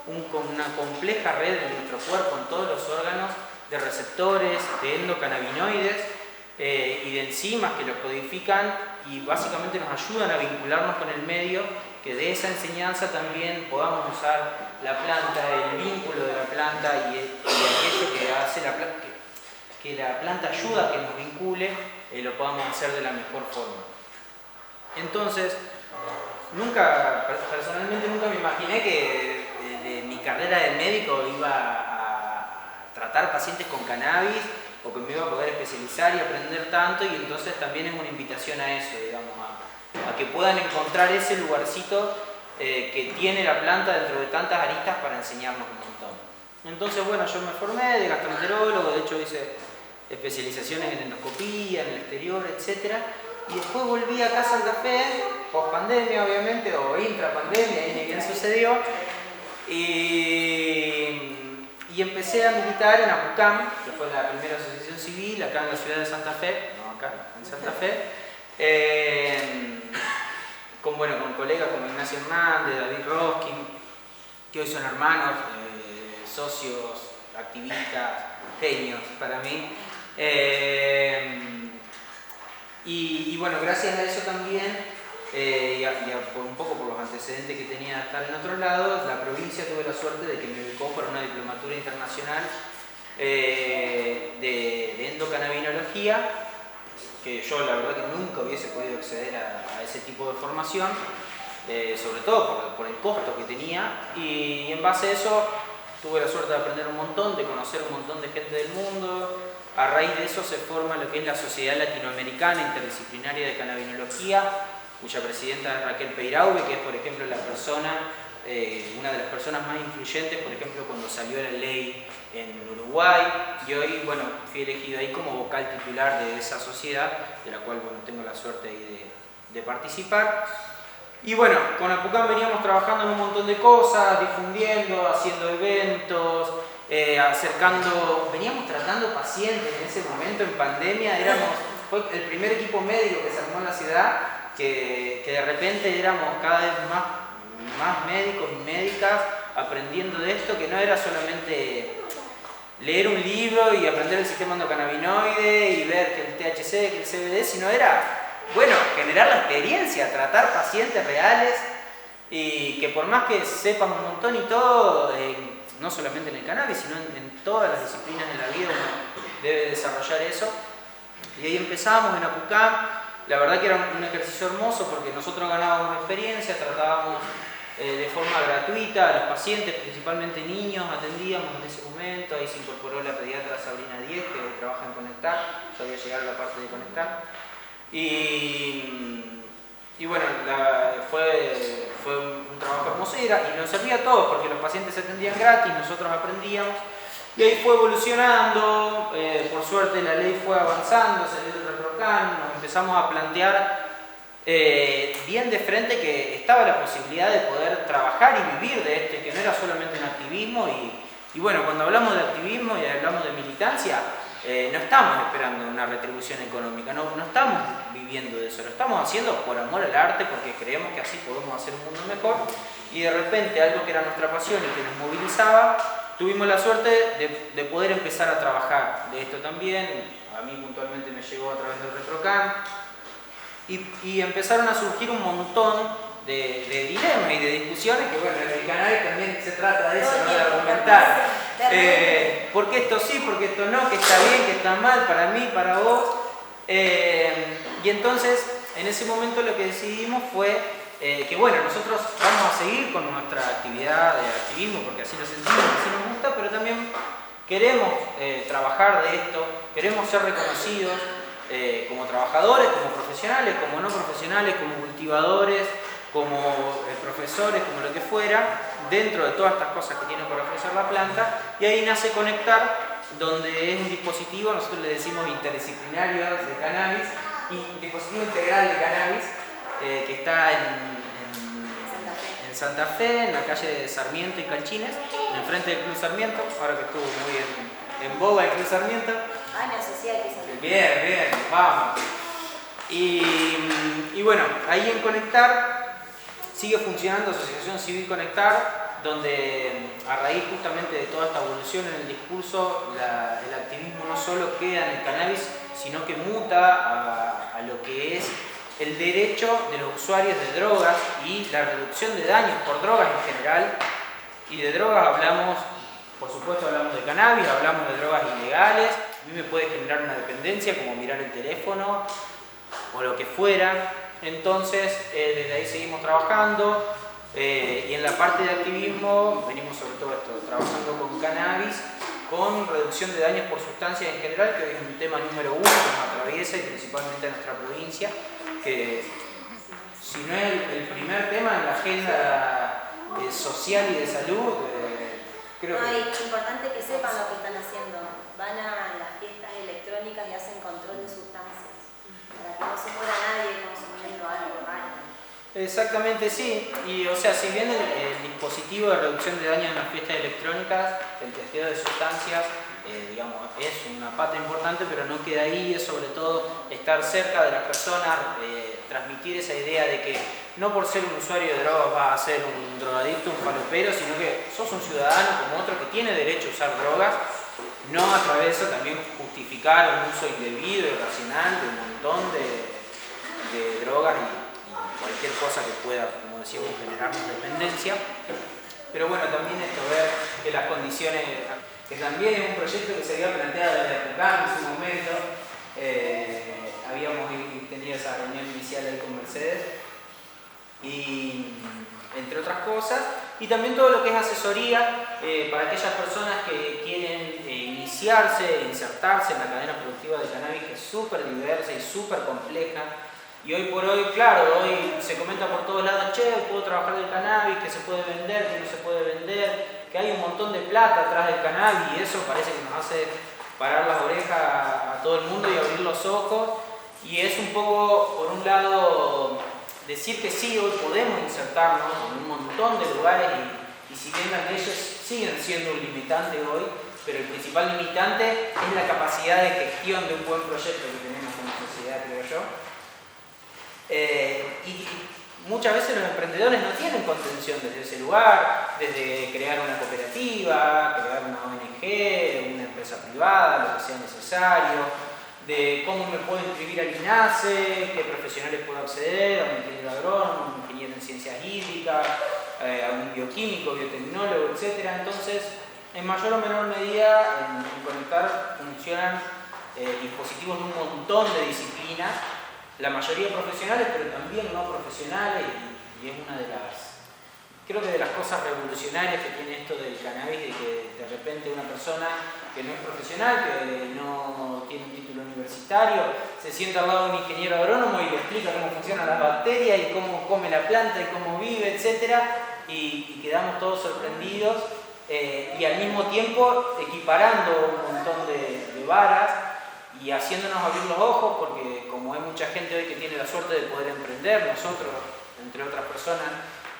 una compleja red en nuestro cuerpo, en todos los órganos, de receptores, de endocannabinoides y de enzimas que los codifican y básicamente nos ayudan a vincularnos con el medio, que de esa enseñanza también podamos usar la planta, el vínculo de la planta y aquello que hace que la planta ayuda a que nos vincule, lo podamos hacer de la mejor forma. Entonces, personalmente nunca me imaginé que de mi carrera de médico iba a tratar pacientes con cannabis o que me iba a poder especializar y aprender tanto, y entonces también es una invitación a eso, digamos, a que puedan encontrar ese lugarcito que tiene la planta dentro de tantas aristas para enseñarnos un montón. Entonces, bueno, yo me formé de gastroenterólogo, de hecho hice especializaciones en endoscopía, en el exterior, etc. Y después volví acá a Santa Fe, post pandemia obviamente, o intra pandemia, y ni bien sucedió. Y empecé a militar en APUCAM, que fue la primera asociación civil acá en la ciudad de Santa Fe, no acá, en Santa Fe, con colegas como Ignacio Hernández, David Roskin, que hoy son hermanos, socios, activistas, genios para mí. Y bueno, gracias a eso también, un poco por los antecedentes que tenía de estar en otro lado, la provincia tuve la suerte de que me becó para una diplomatura internacional de endocannabinología, que yo la verdad que nunca hubiese podido acceder a ese tipo de formación, sobre todo por el costo que tenía, y en base a eso tuve la suerte de aprender un montón, de conocer un montón de gente del mundo. A raíz de eso se forma lo que es la Sociedad Latinoamericana Interdisciplinaria de Cannabinología, cuya presidenta es Raquel Peiraube, que es, por ejemplo, una de las personas más influyentes, por ejemplo, cuando salió la ley en Uruguay, y hoy, bueno, fui elegido ahí como vocal titular de esa sociedad, de la cual, bueno, tengo la suerte ahí de participar. Y bueno, con APUCAM veníamos trabajando en un montón de cosas, difundiendo, haciendo eventos, veníamos tratando pacientes en ese momento en pandemia, fue el primer equipo médico que se armó en la ciudad, que de repente éramos cada vez más médicos y médicas aprendiendo de esto, que no era solamente leer un libro y aprender el sistema endocannabinoide y ver que el THC, que el CBD, sino era, bueno, generar la experiencia, tratar pacientes reales y que por más que sepan un montón y todo, no solamente en el cannabis, sino en todas las disciplinas de la vida uno debe desarrollar eso. Y ahí empezamos en APUCAM. La verdad que era un ejercicio hermoso porque nosotros ganábamos experiencia, tratábamos de forma gratuita a los pacientes, principalmente niños, atendíamos en ese momento. Ahí se incorporó la pediatra Sabrina Diez, que hoy trabaja en Conectar, yo voy a llegar a la parte de Conectar. Y bueno, fue un trabajo hermoso y nos servía a todos porque los pacientes se atendían gratis, nosotros aprendíamos. Y ahí fue evolucionando, por suerte la ley fue avanzando, salió el ReproCan, nos empezamos a plantear bien de frente que estaba la posibilidad de poder trabajar y vivir de esto, y que no era solamente un activismo. Y bueno, cuando hablamos de activismo y hablamos de militancia, no estamos esperando una retribución económica, no estamos viviendo de eso, lo estamos haciendo por amor al arte, porque creemos que así podemos hacer un mundo mejor, y de repente algo que era nuestra pasión y que nos movilizaba, tuvimos la suerte de poder empezar a trabajar de esto también. A mí puntualmente me llegó a través del RetroCam, y empezaron a surgir un montón de dilemas y de discusiones, que bueno, en el canal también se trata de eso, ¿no? De argumentar. ¿Por qué esto sí, por qué esto no? ¿Qué está bien, qué está mal para mí, para vos? Y entonces, en ese momento lo que decidimos fue que bueno, nosotros vamos a seguir con nuestra actividad de activismo, porque así lo sentimos, así nos gusta, pero también queremos trabajar de esto, queremos ser reconocidos como trabajadores, como profesionales, como no profesionales, como cultivadores, como profesores, como lo que fuera, dentro de todas estas cosas que tiene por ofrecer la planta. Y ahí nace Conectar, donde es un dispositivo, nosotros le decimos interdisciplinario de cannabis, y un dispositivo integral de cannabis, que está en Santa Fe, en la calle de Sarmiento y Calchines, enfrente del Club Sarmiento, ahora que estuvo muy en boga el Club Sarmiento. Ah, me asocié al Club Sarmiento. Bien, vamos. Y bueno, ahí en Conectar sigue funcionando Asociación Civil Conectar, donde a raíz justamente de toda esta evolución en el discurso, el activismo no solo queda en el cannabis, sino que muta a lo que es el derecho de los usuarios de drogas y la reducción de daños por drogas en general. Y de drogas hablamos, por supuesto hablamos de cannabis, hablamos de drogas ilegales. A mí me puede generar una dependencia como mirar el teléfono o lo que fuera. Entonces desde ahí seguimos trabajando, y en la parte de activismo venimos sobre todo esto, trabajando con cannabis, con reducción de daños por sustancias en general, que hoy es un tema número uno que nos atraviesa, y principalmente en nuestra provincia, que si no es el primer tema en la agenda social y de salud, creo que... Es importante que sepan lo que están haciendo. Van a las fiestas electrónicas y hacen control de sustancias, para que no se muera nadie consumiendo algo raro. Exactamente, sí. Y o sea, si bien el dispositivo de reducción de daños en las fiestas electrónicas, el testeo de sustancias, digamos, es una pata importante, pero no queda ahí. Es sobre todo estar cerca de las personas, transmitir esa idea de que no por ser un usuario de drogas vas a ser un drogadicto, un falopero, sino que sos un ciudadano como otro que tiene derecho a usar drogas, no a través de eso también justificar un uso indebido y irracional de un montón de drogas y cualquier cosa que pueda, como decíamos, generarnos dependencia. Pero bueno, también esto, ver que las condiciones, que también es un proyecto que se había planteado desde Tucán en su momento, habíamos tenido esa reunión inicial ahí con Mercedes, y entre otras cosas, y también todo lo que es asesoría para aquellas personas que quieren iniciarse, insertarse en la cadena productiva de cannabis, que es súper diversa y súper compleja. Y hoy por hoy, claro, hoy se comenta por todos lados, che, puedo trabajar del cannabis, que se puede vender, que no se puede vender, que hay un montón de plata atrás del cannabis, y eso parece que nos hace parar las orejas a todo el mundo y abrir los ojos. Y es un poco, por un lado, decir que sí, hoy podemos insertarnos en un montón de lugares, y si bien las leyes siguen siendo un limitante hoy, pero el principal limitante es la capacidad de gestión de un buen proyecto que tenemos como sociedad, creo yo. Y muchas veces los emprendedores no tienen contención desde ese lugar, desde crear una cooperativa, crear una ONG, una empresa privada, lo que sea necesario, de cómo me puedo inscribir al INASE, qué profesionales puedo acceder, a un ingeniero agrónomo, a un ingeniero en ciencias hídricas, a un bioquímico, biotecnólogo, etc. Entonces, en mayor o menor medida, en Conectar funcionan dispositivos de un montón de disciplinas, la mayoría profesionales, pero también no profesionales, y es una de las, creo que de las cosas revolucionarias que tiene esto del cannabis, de que de repente una persona que no es profesional, que no tiene un título universitario, se sienta al lado de un ingeniero agrónomo y le explica cómo funcionan las bacterias y cómo come la planta y cómo vive, etc. Y quedamos todos sorprendidos, y al mismo tiempo equiparando un montón de varas y haciéndonos abrir los ojos, porque como hay mucha gente hoy que tiene la suerte de poder emprender, nosotros, entre otras personas,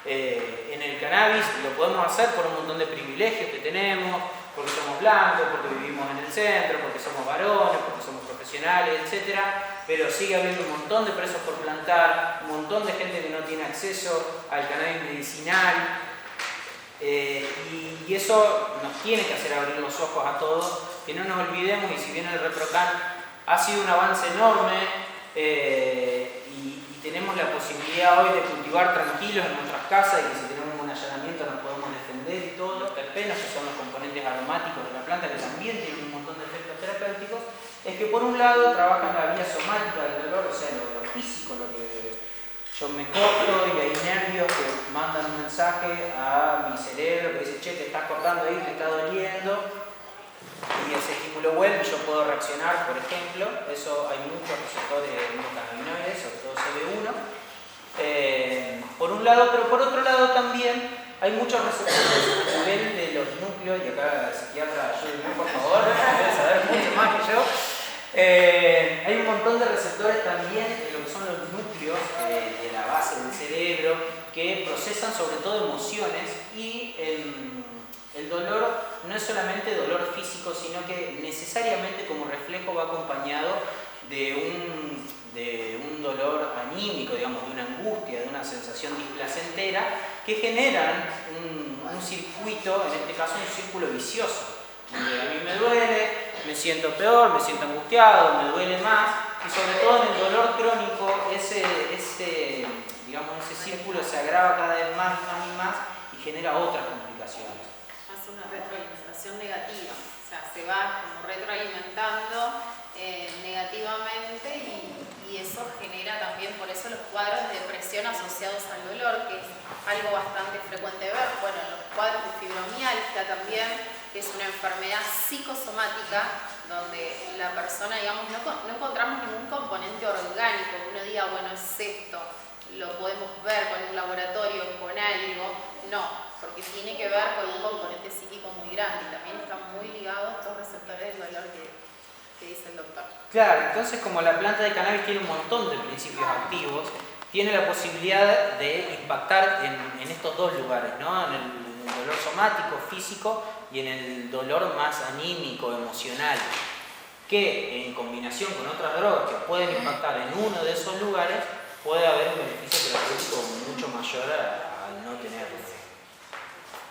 en el cannabis lo podemos hacer por un montón de privilegios que tenemos, porque somos blancos, porque vivimos en el centro, porque somos varones, porque somos profesionales, etc. Pero sigue habiendo un montón de presos por plantar, un montón de gente que no tiene acceso al cannabis medicinal. Y eso nos tiene que hacer abrir los ojos a todos, que no nos olvidemos, y si bien el ReproCan ha sido un avance enorme, y tenemos la posibilidad hoy de cultivar tranquilos en nuestras casas, y que si tenemos un allanamiento nos podemos defender, y todos los terpenos, que son los componentes aromáticos de la planta, que también tienen un montón de efectos terapéuticos, es que por un lado trabajan la vía somática del dolor, o sea, lo físico, lo que yo me corto y hay nervios que mandan un mensaje a mi cerebro que dice, che, te estás cortando ahí, te está doliendo, y ese estímulo vuelve y yo puedo reaccionar, por ejemplo. Eso hay muchos receptores endocannabinoides, sobre todo CB1, por un lado, pero por otro lado también hay muchos receptores a nivel de los núcleos, y acá la psiquiatra, ayúdenme por favor, debe saber mucho más que yo. Hay un montón de receptores también de lo que son los núcleos de la base del cerebro que procesan sobre todo emociones, y el dolor no es solamente dolor físico, sino que necesariamente como reflejo va acompañado de un dolor anímico, digamos, de una angustia, de una sensación displacentera, que generan un circuito, en este caso un círculo vicioso, donde a mí me duele, me siento peor, me siento angustiado, me duele más, y sobre todo en el dolor crónico ese círculo se agrava cada vez más y más y genera otras complicaciones. Hace una retroalimentación negativa, o sea, se va como retroalimentando negativamente, y eso genera también, por eso, los cuadros de depresión asociados al dolor, que es algo bastante frecuente ver. Bueno, los cuadros de fibromialgia también, que es una enfermedad psicosomática donde la persona, digamos, no encontramos ningún componente orgánico que uno diga, bueno, es esto, lo podemos ver con un laboratorio, con algo. No, porque tiene que ver con un componente psíquico muy grande, y también están muy ligados estos receptores del dolor que dice el doctor. Claro, entonces como la planta de cannabis tiene un montón de principios activos, tiene la posibilidad de impactar en estos dos lugares, ¿no? En el dolor somático, físico, y en el dolor más anímico, emocional, que en combinación con otras drogas que pueden impactar en uno de esos lugares, puede haber un beneficio terapéutico mucho mayor al no tenerlo.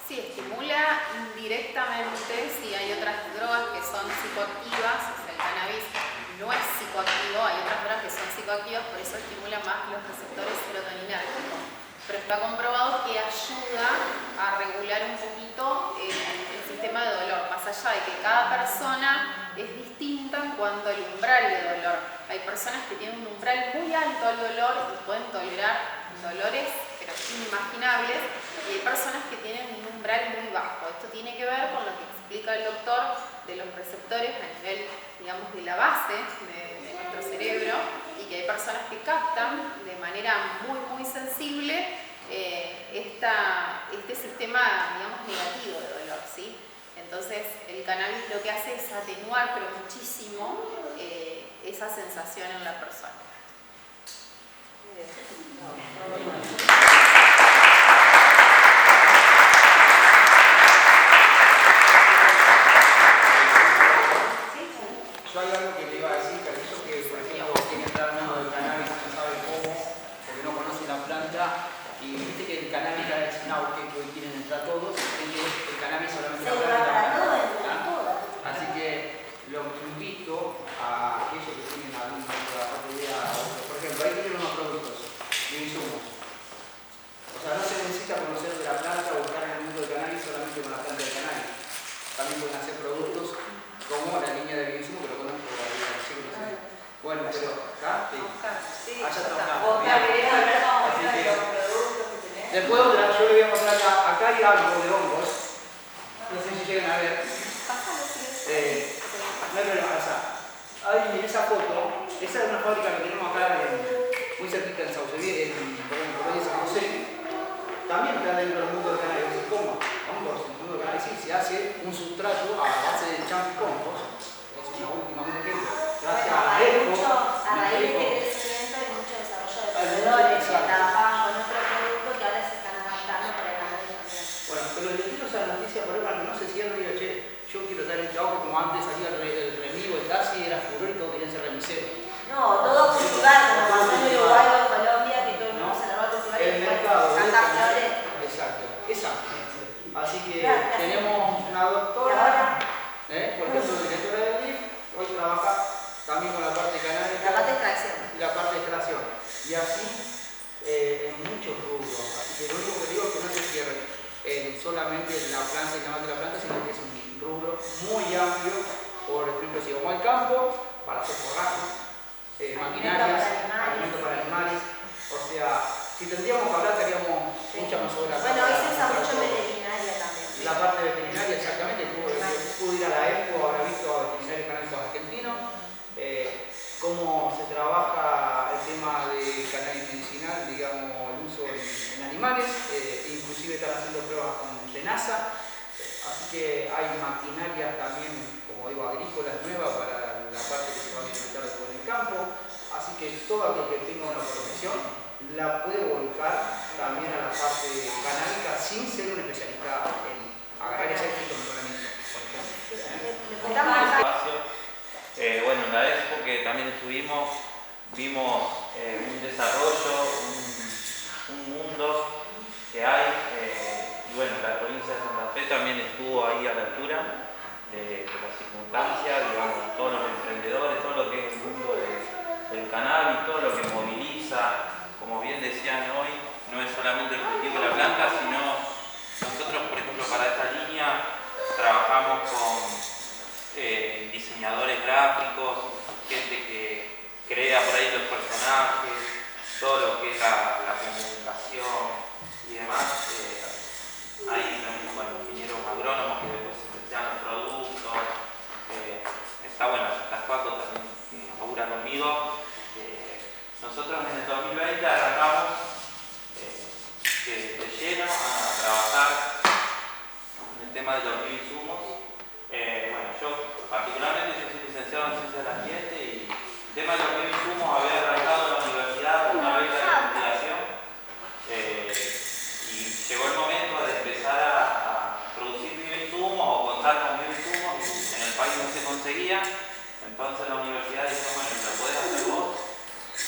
Sí, estimula indirectamente. Sí, hay otras drogas que son psicoactivas, o sea, el cannabis no es psicoactivo, hay otras drogas que son psicoactivas, por eso estimula más los receptores serotoninérgicos. Pero está comprobado que ayuda a regular un poquito el sistema de dolor, más allá de que cada persona es distinta en cuanto al umbral de dolor. Hay personas que tienen un umbral muy alto al dolor y pueden tolerar dolores pero inimaginables, y hay personas que tienen un umbral muy bajo. Esto tiene que ver con lo que explica el doctor de los receptores a nivel, digamos, de la base de nuestro cerebro, y que hay personas que captan de manera muy sensible este sistema, digamos, negativo de dolor, ¿sí? Entonces el cannabis lo que hace es atenuar pero muchísimo esa sensación en la persona. Yo hay algo que le iba a decir, que aquellos que, por ejemplo, quieren entrar al mundo del cannabis, no saben cómo, porque no conocen la planta, y viste que el cannabis es un auge, que hoy quieren entrar todos, y el cannabis solamente la planta. Así que lo invito a aquellos que tienen alguna idea, por ejemplo, ahí tienen unos productos de insumos. O sea, no se necesita conocer de la planta o estar en el mundo del cannabis solamente con la planta del cannabis. También pueden hacer productos como la línea de bioinsumo, que lo conozco, bueno, pero acá, sí. Allá trabajamos. Después otra, yo le voy a mostrar acá hay algo de hongos. No sé si llegan a ver. No hay problema, ahí en esa foto, esa es una fábrica que tenemos acá muy cerquita en Saucedo, en San José. También está dentro del mundo del cannabis. ¿Cómo? Hongos, en el mundo del cannabis se hace un sustrato a base de champicompost. Es una última, un ejemplo. Gracias a esto. A raíz de este crecimiento hay mucho desarrollo de proveedores que trabajaban con otro producto que ahora se están adaptando para el cannabis también. Bueno, pero les quiero esa noticia por ahí para que no se cierren y digan, che, yo maquinarias, alimentos para animales. O sea, si tendríamos que hablar, estaríamos mucha más horas. Bueno, hoy se usa mucho en veterinaria también. La parte veterinaria, exactamente. Pude ir a la EXPO, habrá visto a veterinarios canábicos argentinos, cómo se trabaja el tema de cannabis medicinal, digamos, el uso en animales, inclusive están haciendo pruebas con SENASA, así que hay maquinarias también, como digo, agrícolas nuevas para la parte que se va a implementar después en el campo, así que todo aquel que tenga una profesión la puede volcar también a la parte canábica sin ser un especialista en agarrar ese fitocontrolamiento, por ejemplo. Bueno, en la expo que también estuvimos, vimos un desarrollo, un mundo que hay, y bueno, la provincia de Santa Fe también estuvo ahí a la altura de las circunstancias, digamos, todos los emprendedores, todo lo que es el mundo del cannabis, todo lo que moviliza, como bien decían hoy, no es solamente el cultivo de la planta, sino nosotros, por ejemplo, para esta línea trabajamos con diseñadores gráficos, gente que crea por ahí los personajes, todo lo que es la comunicación y demás. Hay también, bueno, ingenieros agrónomos que después crean los productos. Está bueno, está Paco también que labura conmigo. Nosotros en el 2020 arrancamos de lleno a trabajar en el tema de los bioinsumos. Bueno, yo particularmente soy licenciado en Ciencias del Ambiente y el tema de los bioinsumos había arrancado en la universidad con una beca de investigación y llegó el momento de empezar a producir bioinsumos o contar con bioinsumos y en el país no se conseguía. Entonces la universidad dijo, bueno, ¿lo podés hacer vos?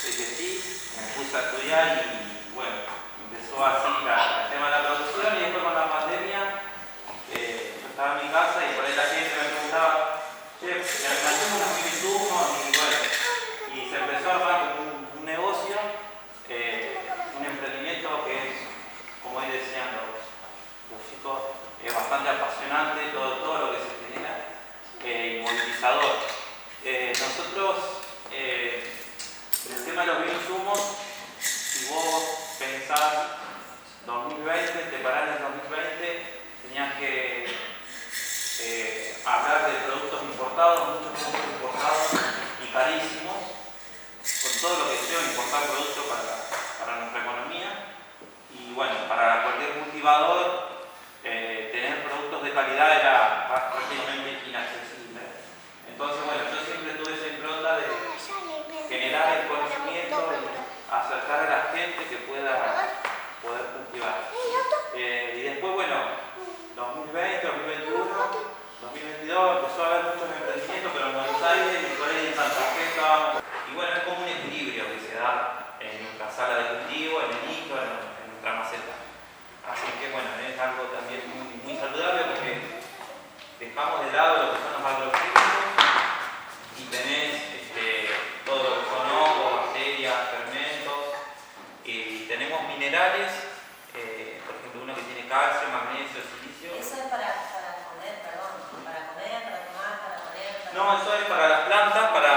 Dije sí, me puse a estudiar y bueno, empezó así el tema de la producción y después con la pandemia yo estaba en mi casa y por ahí la gente me preguntaba, che, hacemos unos bioinsumos y bueno, y se empezó a armar un negocio, un emprendimiento que es, como hoy decían los chicos, es bastante apasionante todo lo que se genera y movilizador. Nosotros, en el tema de los bioinsumos, si vos pensás 2020, te parás en el 2020, tenías que hablar de productos importados, muchos productos importados y carísimos, con todo lo que lleva importar productos para nuestra economía. Y bueno, para cualquier cultivador, tener productos de calidad era prácticamente inaccesible. Entonces, bueno, yo siempre tuve esa impronta de generar el conocimiento y acercar a la gente que pueda poder cultivar. Y después, bueno, 2020, 2021, 2022 empezó a haber muchos emprendimientos, pero en Buenos Aires y por ahí en Santa Fe estábamos. Y bueno, es como un equilibrio que se da en nuestra sala de cultivo, en el hito, en nuestra maceta. Así que bueno, es algo también muy saludable porque dejamos de lado lo que son los agroquímicos y tenés todo lo que son hongos, bacterias, fermentos, y tenemos minerales, por ejemplo uno que tiene calcio, magnesio, silicio. Eso es para comer, perdón, para comer, para tomar, para poner. No, eso es para las plantas, para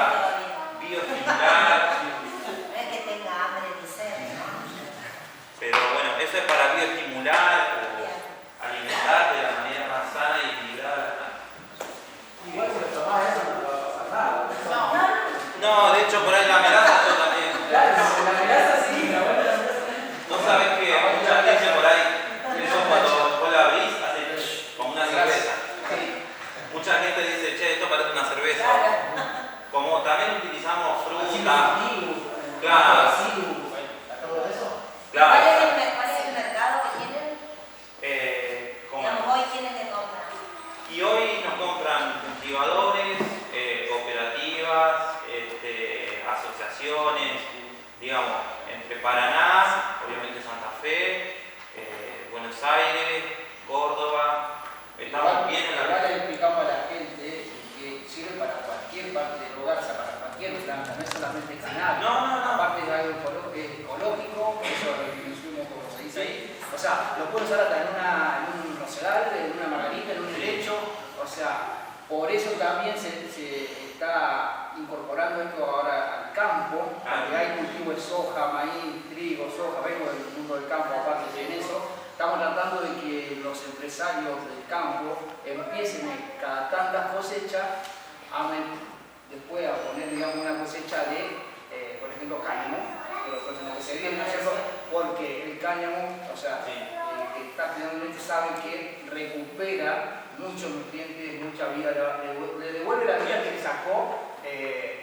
bioestimular. No es que tenga hambre ni sed, ¿no? Pero bueno, eso es para bioestimular o alimentar de la manera más sana y equilibrada la planta. Igual si lo tomás eso no te va a pasar nada. No, de hecho por ahí la melaza yo también. Claro, la melaza sí, la buena la melaza. No sabes que mucha gente por ahí, eso cuando vos la abrís, hace como una cerveza. Mucha gente dice, che, esto parece una cerveza. Como también utilizamos fruta. Claro. Todo eso. Claro. ¿Cuál es el mercado que tienen? ¿Cómo? Digamos, hoy quiénes le compran. Y hoy nos compran cultivadores, cooperativas, asociaciones, digamos, entre Paraná, obviamente Santa Fe, Buenos Aires, Córdoba. Estamos bien en la Ahora le explicamos a la gente que sirve para cualquier parte del hogar, o sea, para cualquier planta, no es solamente cannabis. No. Aparte de algo ecológico, eso es el insumo, como se dice ahí. O sea, lo puedes usar hasta en un rosedal, en una margarita, en un helecho. O sea, por eso también se está incorporando esto ahora al campo, donde hay cultivo de soja, maíz, trigo, soja, vengo del mundo del campo, aparte de eso, estamos tratando de que los empresarios del campo empiecen cada tantas cosechas después a poner, digamos, una cosecha de, por ejemplo, cáñamo, que se viene, ¿no es cierto? Porque el cáñamo, o sea, prácticamente sabe que recupera muchos nutrientes, mucha vida, le devuelve la vida que sacó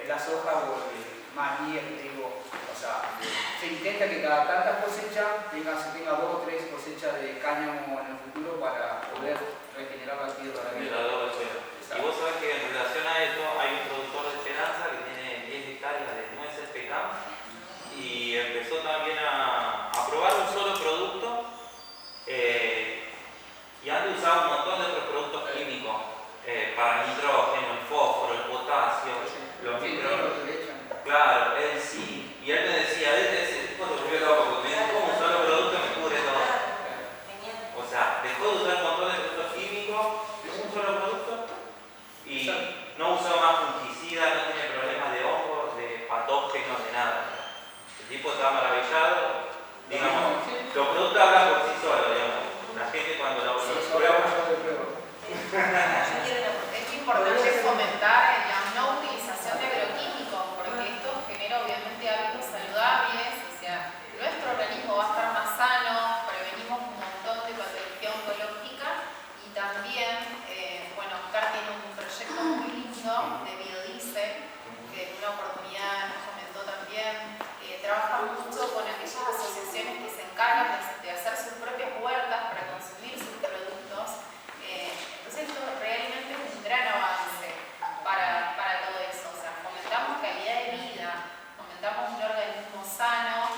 la soja o el maíz, el trigo. O sea, se intenta que cada tantas cosechas se tenga 2 o 3 cosechas de cáñamo en el futuro para poder regenerar la tierra. Y vos sabés que en relación a esto hay un productor de Esperanza que tiene 10 hectáreas de nueces pecán y empezó también a probar un solo producto y antes usaba un montón de otros productos químicos para el nitrógeno, el fósforo, el potasio, los microorganismos. Claro, él sí. Y él me decía, ese tipo se volvió loco, porque me dijo, como un solo producto me cubre todo. O sea, dejó de usar un montón de productos químicos, un solo producto, y no usó más fungicidas, no tenía problemas de hongos, de patógenos, de nada. El tipo estaba maravillado. Digamos, los productos hablan por sí solos, digamos. La gente cuando los prueba. Es importante fomentar la no utilización de agroquímicos, porque esto genera obviamente hábitos saludables, o sea, nuestro organismo va a estar más sano, prevenimos un montón de patología oncológica y también, bueno, Oscar tiene un proyecto muy lindo de biodiesel, que en una oportunidad nos comentó también, trabaja mucho con aquellas asociaciones que se encargan de hacer sus propias huertas para consumir sus productos. Entonces esto realmente es un gran avance para todo eso. O sea, fomentamos calidad de vida, fomentamos un organismo sano.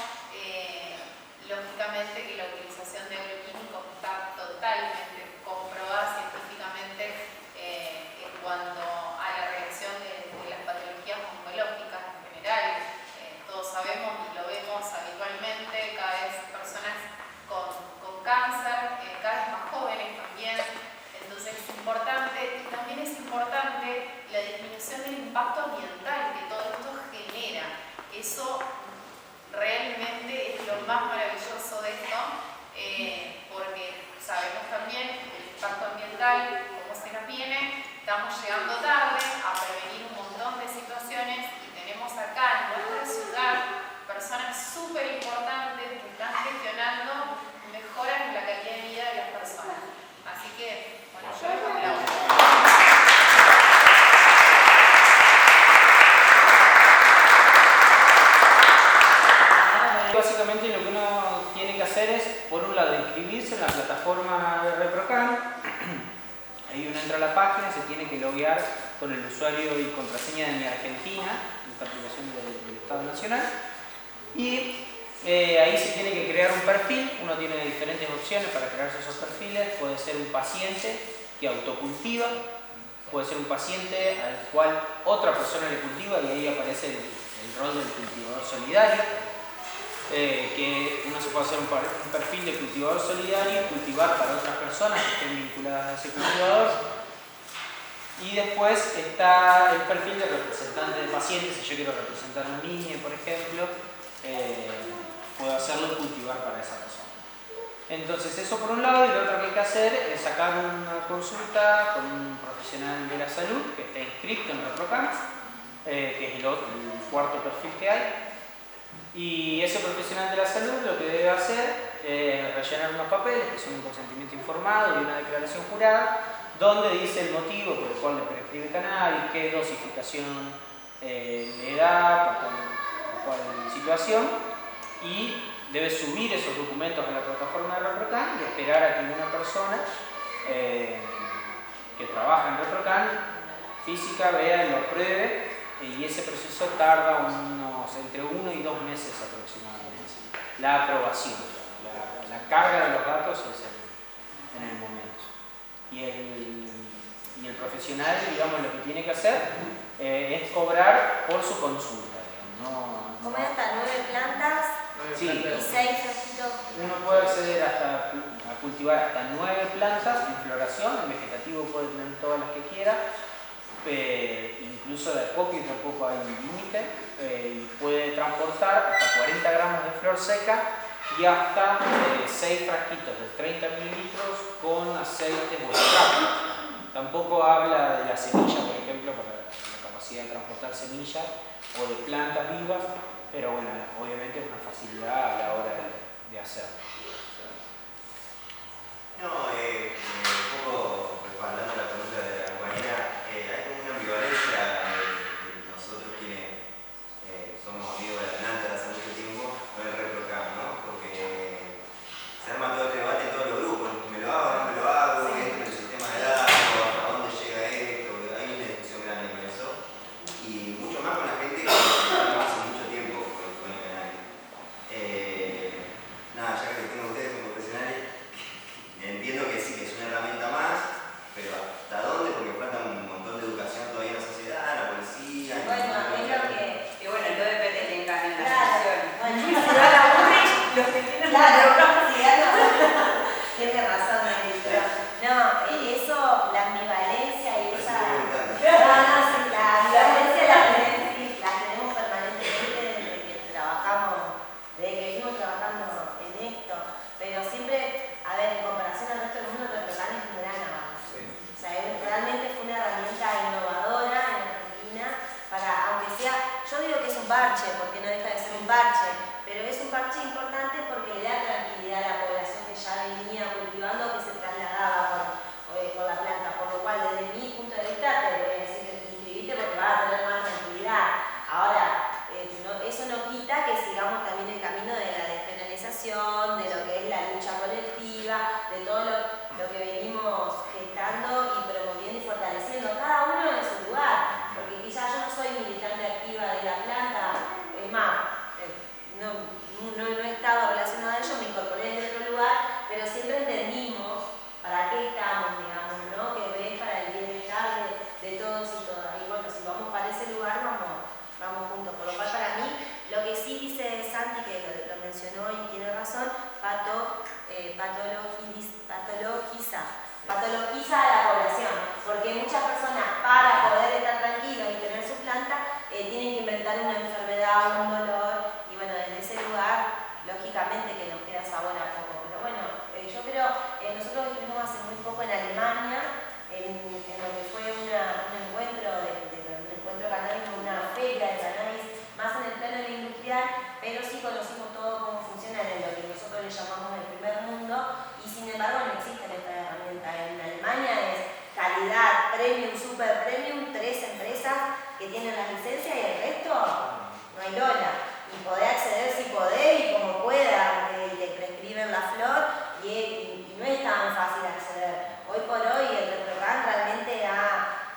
Lógicamente que la utilización de agroquímicos está totalmente comprobada científicamente en cuanto a la reacción de las patologías oncológicas en general. Todos sabemos y lo vemos habitualmente, cada vez personas con cáncer, cada vez más jóvenes también. Entonces es importante, y también es importante la disminución del impacto ambiental que todo esto genera. Eso realmente es lo más maravilloso de esto, porque sabemos también el impacto ambiental, cómo se nos viene, estamos llegando tarde a prevenir un montón de situaciones y tenemos acá en nuestra ciudad personas súper importantes que están gestionando mejoras en la calidad de vida de las personas. Así que, bueno, yo les aplaudo. Básicamente lo que uno tiene que hacer es, por un lado, inscribirse en la plataforma de ReproCan. Ahí uno entra a la página, se tiene que loguear con el usuario y contraseña de Mi Argentina, esta aplicación del Estado Nacional. Y ahí se tiene que crear un perfil. Uno tiene diferentes opciones para crearse esos perfiles. Puede ser un paciente que autocultiva, puede ser un paciente al cual otra persona le cultiva y ahí aparece el rol del cultivador solidario. Que uno se puede hacer un perfil de cultivador solidario y cultivar para otras personas que estén vinculadas a ese cultivador. Y después está el perfil de representante de pacientes. Si yo quiero representar a un niño, por ejemplo, puedo hacerlo y cultivar para esa persona. Entonces eso por un lado, y lo otro que hay que hacer es sacar una consulta con un profesional de la salud que esté inscrito en ReproCan, que es el cuarto perfil que hay. Y ese profesional de la salud lo que debe hacer es rellenar unos papeles que son un consentimiento informado y una declaración jurada donde dice el motivo por el cual le prescribe cannabis, qué dosificación le da, por cuál situación, y debe subir esos documentos a la plataforma de ReproCan y esperar a que una persona que trabaja en ReproCan física vea y lo pruebe. Y ese proceso tarda entre 1 y 2 meses aproximadamente. La aprobación, la carga de los datos es en el momento. Y el profesional, digamos, lo que tiene que hacer es cobrar por su consulta. ¿Cómo es hasta 9 plantas? Sí. Y 6 frutos. Uno puede acceder a cultivar hasta 9 plantas en floración, en vegetativo puede tener todas las que quiera. incluso de acopio tampoco hay límite, y puede transportar hasta 40 gramos de flor seca y hasta 6 frasquitos de 30 mililitros con aceite o extracto. Tampoco habla de la semilla, por ejemplo, para la capacidad de transportar semillas o de plantas vivas, pero bueno, obviamente es una facilidad a la hora de hacerlo. No, un poco respaldando la pregunta de la compañera, hay como una ambivalencia de nosotros quienes somos amigos de la planta de hace mucho tiempo con el ReproCam, ¿no? Porque se arma todo este debate en todos los grupos, ¿me lo hago, no me lo hago? ¿Entro en el sistema de datos? ¿Hasta dónde llega esto? Hay una discusión grande con eso, y mucho más con la gente que no hace mucho tiempo con el canal. Nada, ya que tengo ustedes como profesionales, entiendo que sí, que es una herramienta más, pero ¿hasta dónde? Porque falta un montón de educación todavía en la sociedad, en la policía. Bueno, es lo que. Y bueno, el DPT te encarga en la Claro, solución. bueno, Los que tienen claro, tiene razón, Nelly. No, eso, la ambivalencia y esa. La ambivalencia la tenemos permanentemente desde que trabajamos, desde que venimos trabajando en esto, pero siempre, a ver, en comparación al resto del mundo, el ReproCam es un gran avance. O sea, realmente fue una herramienta innovadora en Argentina para, aunque sea, yo digo que es un parche, porque no deja de ser un parche, pero es un parche importante porque le da tranquilidad a la población que ya venía cultivando, que se trasladaba por la planta, por lo cual desde mi punto de vista te voy a decir inscribite porque vas a tener más tranquilidad. Ahora, eso no quita que sigamos también el camino de la despenalización, de lo que es la lucha colectiva, de todo lo que venimos gestando y promoviendo y fortaleciendo, cada uno en su lugar, porque quizás yo no soy militante activa de la planta, es más, no he estado relacionada a ello, me incorporé desde otro lugar, pero siempre entendimos para qué estamos, digamos, ¿no? Que es para el bienestar de todos y todas. Y bueno, si vamos para ese lugar, vamos juntos. Por lo cual, para mí, lo que sí dice Santi, que lo mencionó y tiene razón, patologiza a la población, porque muchas personas, para poder estar tranquilos y tener su planta, tienen que inventar una enfermedad, un dolor, y bueno, desde ese lugar, lógicamente que nos queda sabor a poco. Pero bueno, yo creo, nosotros estuvimos hace muy poco en Alemania, en lo que fue un encuentro canábico, una feria de cannabis, más en el plano de la industrial, pero sí conocimos todo cómo funciona en lo que nosotros le llamamos el primer mundo, y sin embargo no existe esta herramienta. En Alemania es calidad, premium, super premium, 3 empresas que tienen la licencia y el resto no hay lola. Y poder acceder si podés y como pueda, te prescriben la flor y no es tan fácil acceder. Hoy por hoy el ReproCam realmente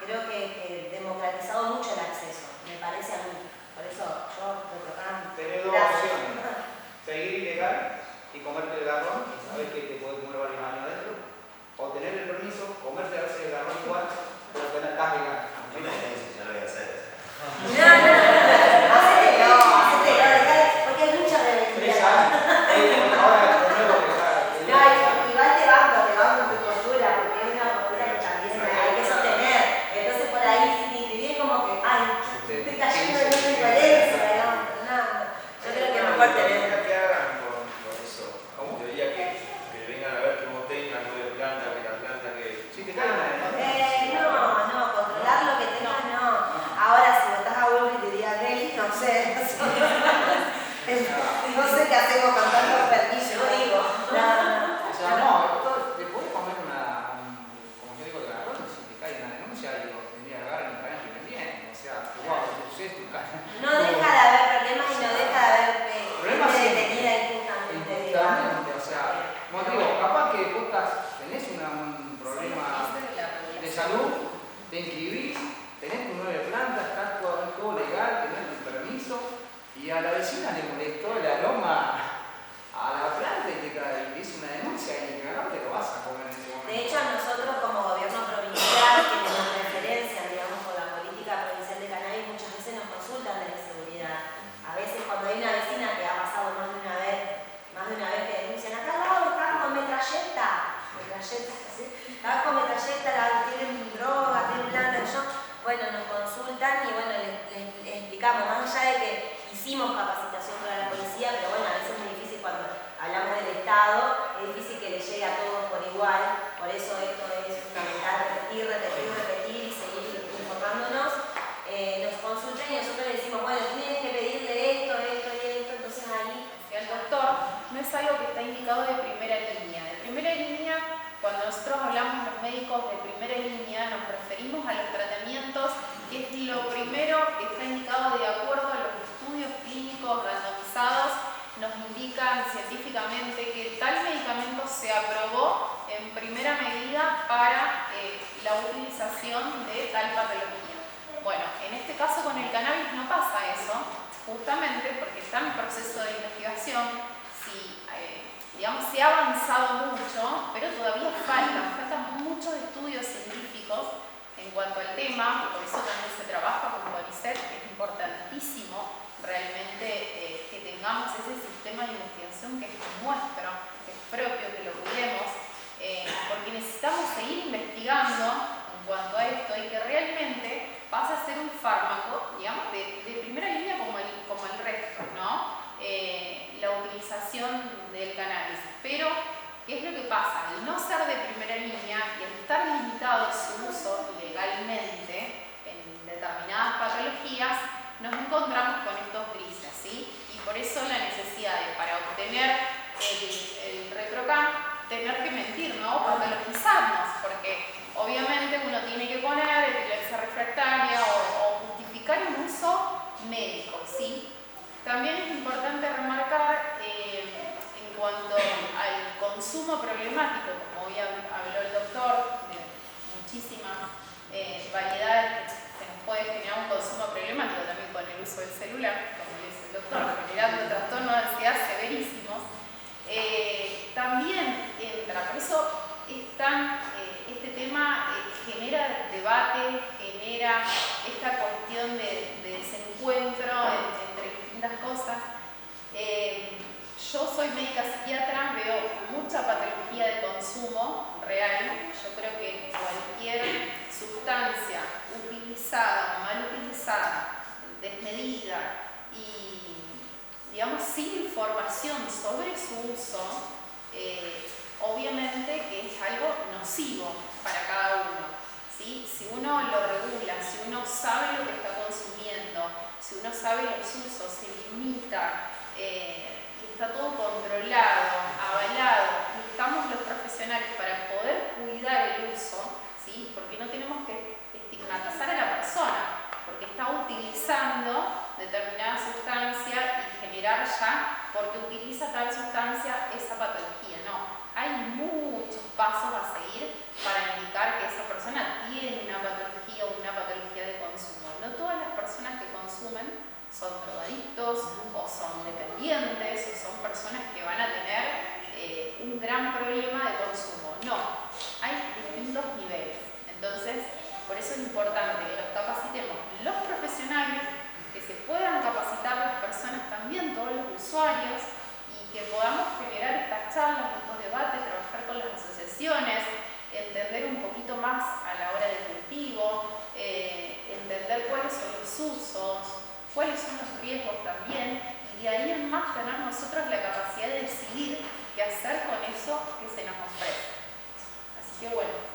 creo que democratizado mucho el acceso, me parece a mí. Por eso yo ReproCam. Tenés dos opciones: seguir ilegal y comerte el garrón y sabes que te puedes comer varios años adentro, o tener el permiso, comerte a veces el garrón igual, pero tener estás legal. No me dejes, ya lo voy a hacer. Porque hay mucha rebeldía. 3 años. Ahora lo nuevo que está. No, igual te banco tu postura, porque es una postura que también hay que sostener. Entonces por ahí si te inscribís como que, ay, estoy cayendo en una incoherencia, digamos. No, yo creo que es mejor tener. ¿Qué hagan con eso? ¿Cómo? Yo diría que vengan a ver que vos tengas nueve plantas, que las plantas que... Sí, te caen una No, controlar lo que tengas no. Ahora si votás a Wolf y te diga Nelly, no sé. No sé qué hacemos con tantos permisos, digo. O sea, no, te podés comer como yo digo, de garrón, si te cae una denuncia y los tendrías que agarrar y caen y bien. O sea, wow, tu cara. No deja de haber problemas y no deja de haber Problemas gente sí. detenida injustamente, digamos. Injustamente, o sea, como te digo, capaz que vos tenés un problema de salud, te inscribís, tenés tu 9 plantas, estás todo legal, tenés tu permiso, y a la vecina le molestó el aroma indicado de primera línea. De primera línea, cuando nosotros hablamos los médicos de primera línea, nos referimos a los tratamientos, que es lo primero que está indicado de acuerdo a los estudios clínicos randomizados, nos indican científicamente que tal medicamento se aprobó en primera medida para la utilización de tal patología. Bueno, en este caso con el cannabis no pasa eso, justamente porque está en proceso de investigación. Digamos, se ha avanzado mucho, pero todavía faltan muchos estudios científicos en cuanto al tema, por eso también se trabaja con CONICET, que es importantísimo realmente que tengamos ese sistema de investigación que es nuestro, que es propio, que lo cuidemos, porque necesitamos seguir investigando en cuanto a esto y que realmente pase a ser un fármaco, digamos, de primera línea como el resto, ¿no? La utilización del cannabis. Pero, ¿qué es lo que pasa? Al no ser de primera línea y al estar limitado su uso legalmente en determinadas patologías, nos encontramos con estos grises, ¿sí? Y por eso la necesidad de, para obtener el RetroCan, tener que mentir, ¿no? Patologizarnos, porque obviamente uno tiene que poner epilepsia refractaria o justificar un uso médico, ¿sí? También es importante remarcar en cuanto al consumo problemático, como hoy habló el doctor, de muchísimas variedades que se nos puede generar un consumo problemático también con el uso del celular, como dice el doctor, generando trastornos de ansiedad severísimos. También entra, por eso este tema genera debate, genera esta cuestión de desencuentro entre distintas cosas. Yo soy médica psiquiatra, veo mucha patología de consumo real. Yo creo que cualquier sustancia utilizada o mal utilizada, desmedida y, digamos, sin información sobre su uso, obviamente que es algo nocivo para cada uno, ¿sí? Si uno lo regula, si uno sabe lo que está consumiendo, si uno sabe los usos, se limita, y está todo controlado, avalado, y estamos los profesionales para poder cuidar el uso, ¿sí? Porque no tenemos que estigmatizar a la persona, porque está utilizando determinada sustancia y generar ya, porque utiliza tal sustancia, esa patología. No, hay muchos pasos a seguir para indicar que esa persona tiene una patología o una patología de consumo. No todas las personas que consumen son drogadictos o son dependientes o son personas que van a tener un gran problema de consumo. No, hay distintos niveles. Entonces, por eso es importante que nos capacitemos los profesionales, que se puedan capacitar las personas también, todos los usuarios, y que podamos generar estas charlas, estos debates, trabajar con las asociaciones, entender un poquito más a la hora del cultivo, entender cuáles son los usos, cuáles son los riesgos también, y de ahí en más tener nosotros la capacidad de decidir qué hacer con eso que se nos ofrece. Así que bueno.